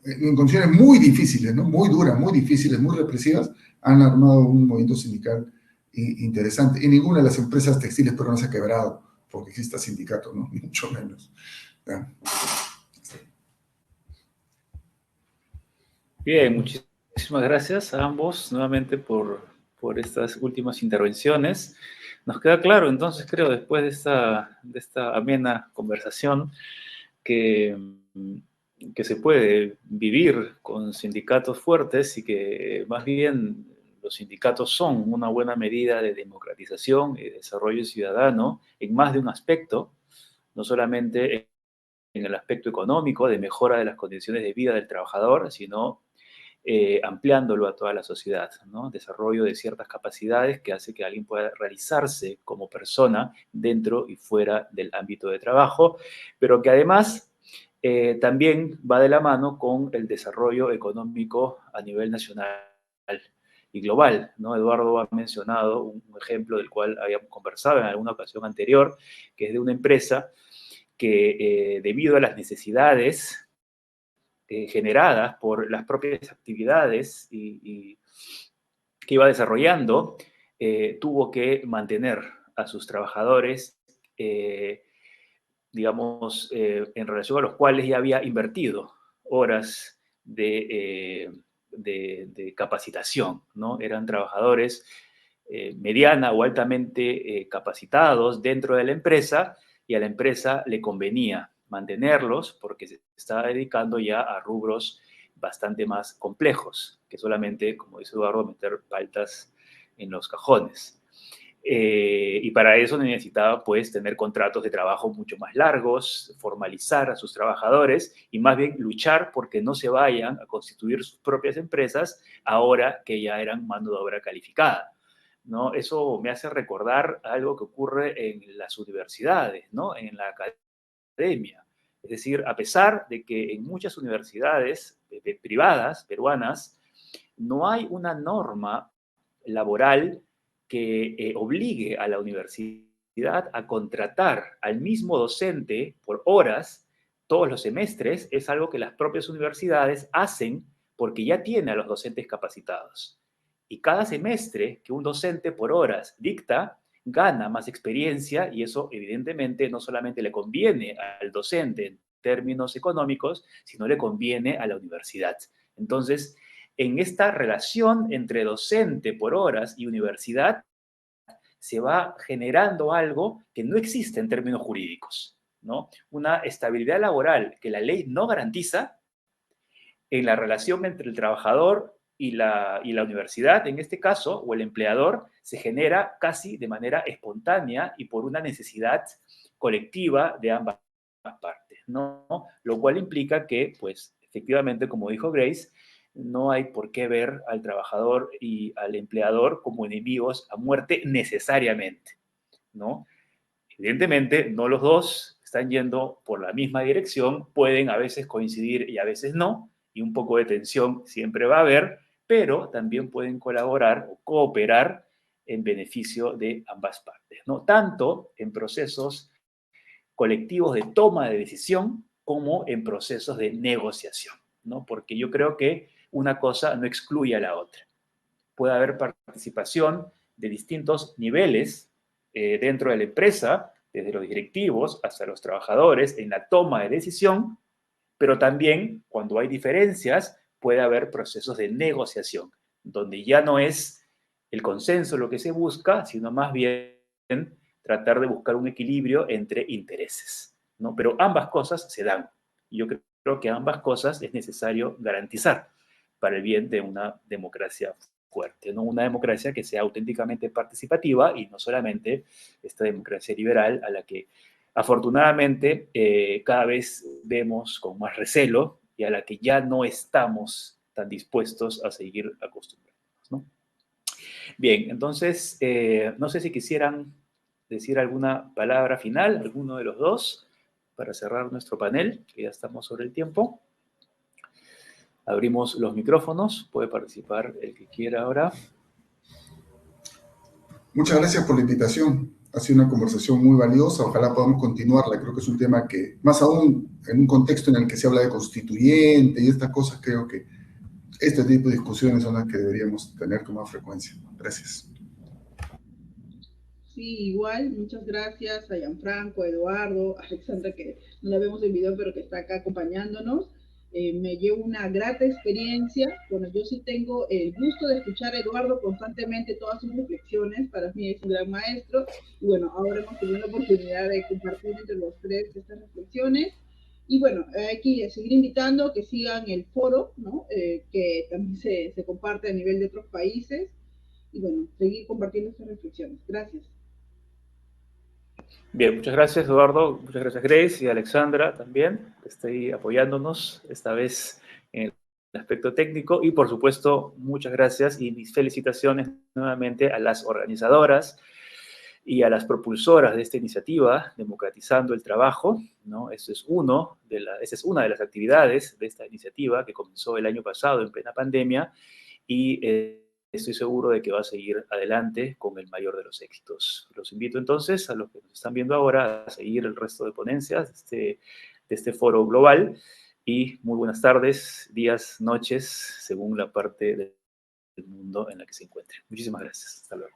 en condiciones muy difíciles, ¿no? Muy duras, muy difíciles, muy represivas, han armado un movimiento sindical interesante. Y ninguna de las empresas textiles peruanas ha quebrado porque exista sindicato, ¿no? Ni mucho menos. ¿Ya? Bien, muchísimas gracias a ambos nuevamente por estas últimas intervenciones. Nos queda claro, entonces, creo, después de esta amena conversación, que, que se puede vivir con sindicatos fuertes y que más bien los sindicatos son una buena medida de democratización y desarrollo ciudadano en más de un aspecto, no solamente en el aspecto económico, de mejora de las condiciones de vida del trabajador, sino ampliándolo a toda la sociedad, ¿no? Desarrollo de ciertas capacidades que hace que alguien pueda realizarse como persona dentro y fuera del ámbito de trabajo, pero que además también va de la mano con el desarrollo económico a nivel nacional y global, ¿no? Eduardo ha mencionado un ejemplo del cual habíamos conversado en alguna ocasión anterior, que es de una empresa que debido a las necesidades generadas por las propias actividades que iba desarrollando, tuvo que mantener a sus trabajadores digamos, en relación a los cuales ya había invertido horas de capacitación, ¿no? Eran trabajadores mediana o altamente capacitados dentro de la empresa, y a la empresa le convenía mantenerlos porque se estaba dedicando ya a rubros bastante más complejos que solamente, como dice Eduardo, meter paltas en los cajones. Y para eso necesitaba, pues, tener contratos de trabajo mucho más largos, formalizar a sus trabajadores y más bien luchar porque no se vayan a constituir sus propias empresas ahora que ya eran mano de obra calificada, ¿no? Eso me hace recordar algo que ocurre en las universidades, ¿no? En la academia. Es decir, a pesar de que en muchas universidades privadas peruanas no hay una norma laboral que obligue a la universidad a contratar al mismo docente por horas todos los semestres, es algo que las propias universidades hacen porque ya tiene a los docentes capacitados. Y cada semestre que un docente por horas dicta, gana más experiencia, y eso evidentemente no solamente le conviene al docente en términos económicos, sino le conviene a la universidad. Entonces, en esta relación entre docente por horas y universidad se va generando algo que no existe en términos jurídicos, ¿no? Una estabilidad laboral que la ley no garantiza en la relación entre el trabajador y la universidad, en este caso, o el empleador, se genera casi de manera espontánea y por una necesidad colectiva de ambas partes, ¿no? Lo cual implica que, pues, efectivamente, como dijo Grace, no hay por qué ver al trabajador y al empleador como enemigos a muerte necesariamente, ¿no? Evidentemente, no los dos están yendo por la misma dirección, pueden a veces coincidir y a veces no, y un poco de tensión siempre va a haber, pero también pueden colaborar o cooperar en beneficio de ambas partes, ¿no? Tanto en procesos colectivos de toma de decisión como en procesos de negociación, ¿no? Porque yo creo que una cosa no excluye a la otra. Puede haber participación de distintos niveles dentro de la empresa, desde los directivos hasta los trabajadores, en la toma de decisión, pero también cuando hay diferencias puede haber procesos de negociación, donde ya no es el consenso lo que se busca, sino más bien tratar de buscar un equilibrio entre intereses, ¿no? Pero ambas cosas se dan. Y yo creo que ambas cosas es necesario garantizar para el bien de una democracia fuerte, ¿no? Una democracia que sea auténticamente participativa y no solamente esta democracia liberal a la que afortunadamente cada vez vemos con más recelo y a la que ya no estamos tan dispuestos a seguir acostumbrándonos, ¿no? Bien, entonces, no sé si quisieran decir alguna palabra final, alguno de los dos, para cerrar nuestro panel, que ya estamos sobre el tiempo. Abrimos los micrófonos, puede participar el que quiera ahora. Muchas gracias por la invitación. Ha sido una conversación muy valiosa. Ojalá podamos continuarla. Creo que es un tema que, más aún en un contexto en el que se habla de constituyente y estas cosas, creo que este tipo de discusiones son las que deberíamos tener con más frecuencia. Gracias. Sí, igual, muchas gracias a Gianfranco, a Eduardo, a Alexandra, que no la vemos en video, pero que está acá acompañándonos. Me llevo una grata experiencia. Bueno, yo sí tengo el gusto de escuchar a Eduardo constantemente todas sus reflexiones. Para mí es un gran maestro. Y bueno, ahora hemos tenido la oportunidad de compartir entre los tres estas reflexiones. Y bueno, hay que seguir invitando que sigan el foro, ¿no? Que también se comparte a nivel de otros países. Y bueno, seguir compartiendo estas reflexiones. Gracias. Bien, muchas gracias Eduardo, muchas gracias Grace y Alexandra también, que estoy apoyándonos esta vez en el aspecto técnico, y por supuesto muchas gracias y mis felicitaciones nuevamente a las organizadoras y a las propulsoras de esta iniciativa, Democratizando el Trabajo, ¿no? Esa es una de las actividades de esta iniciativa que comenzó el año pasado en plena pandemia, y estoy seguro de que va a seguir adelante con el mayor de los éxitos. Los invito entonces a los que nos están viendo ahora a seguir el resto de ponencias de este foro global, y muy buenas tardes, días, noches, según la parte del mundo en la que se encuentren. Muchísimas gracias. Hasta luego.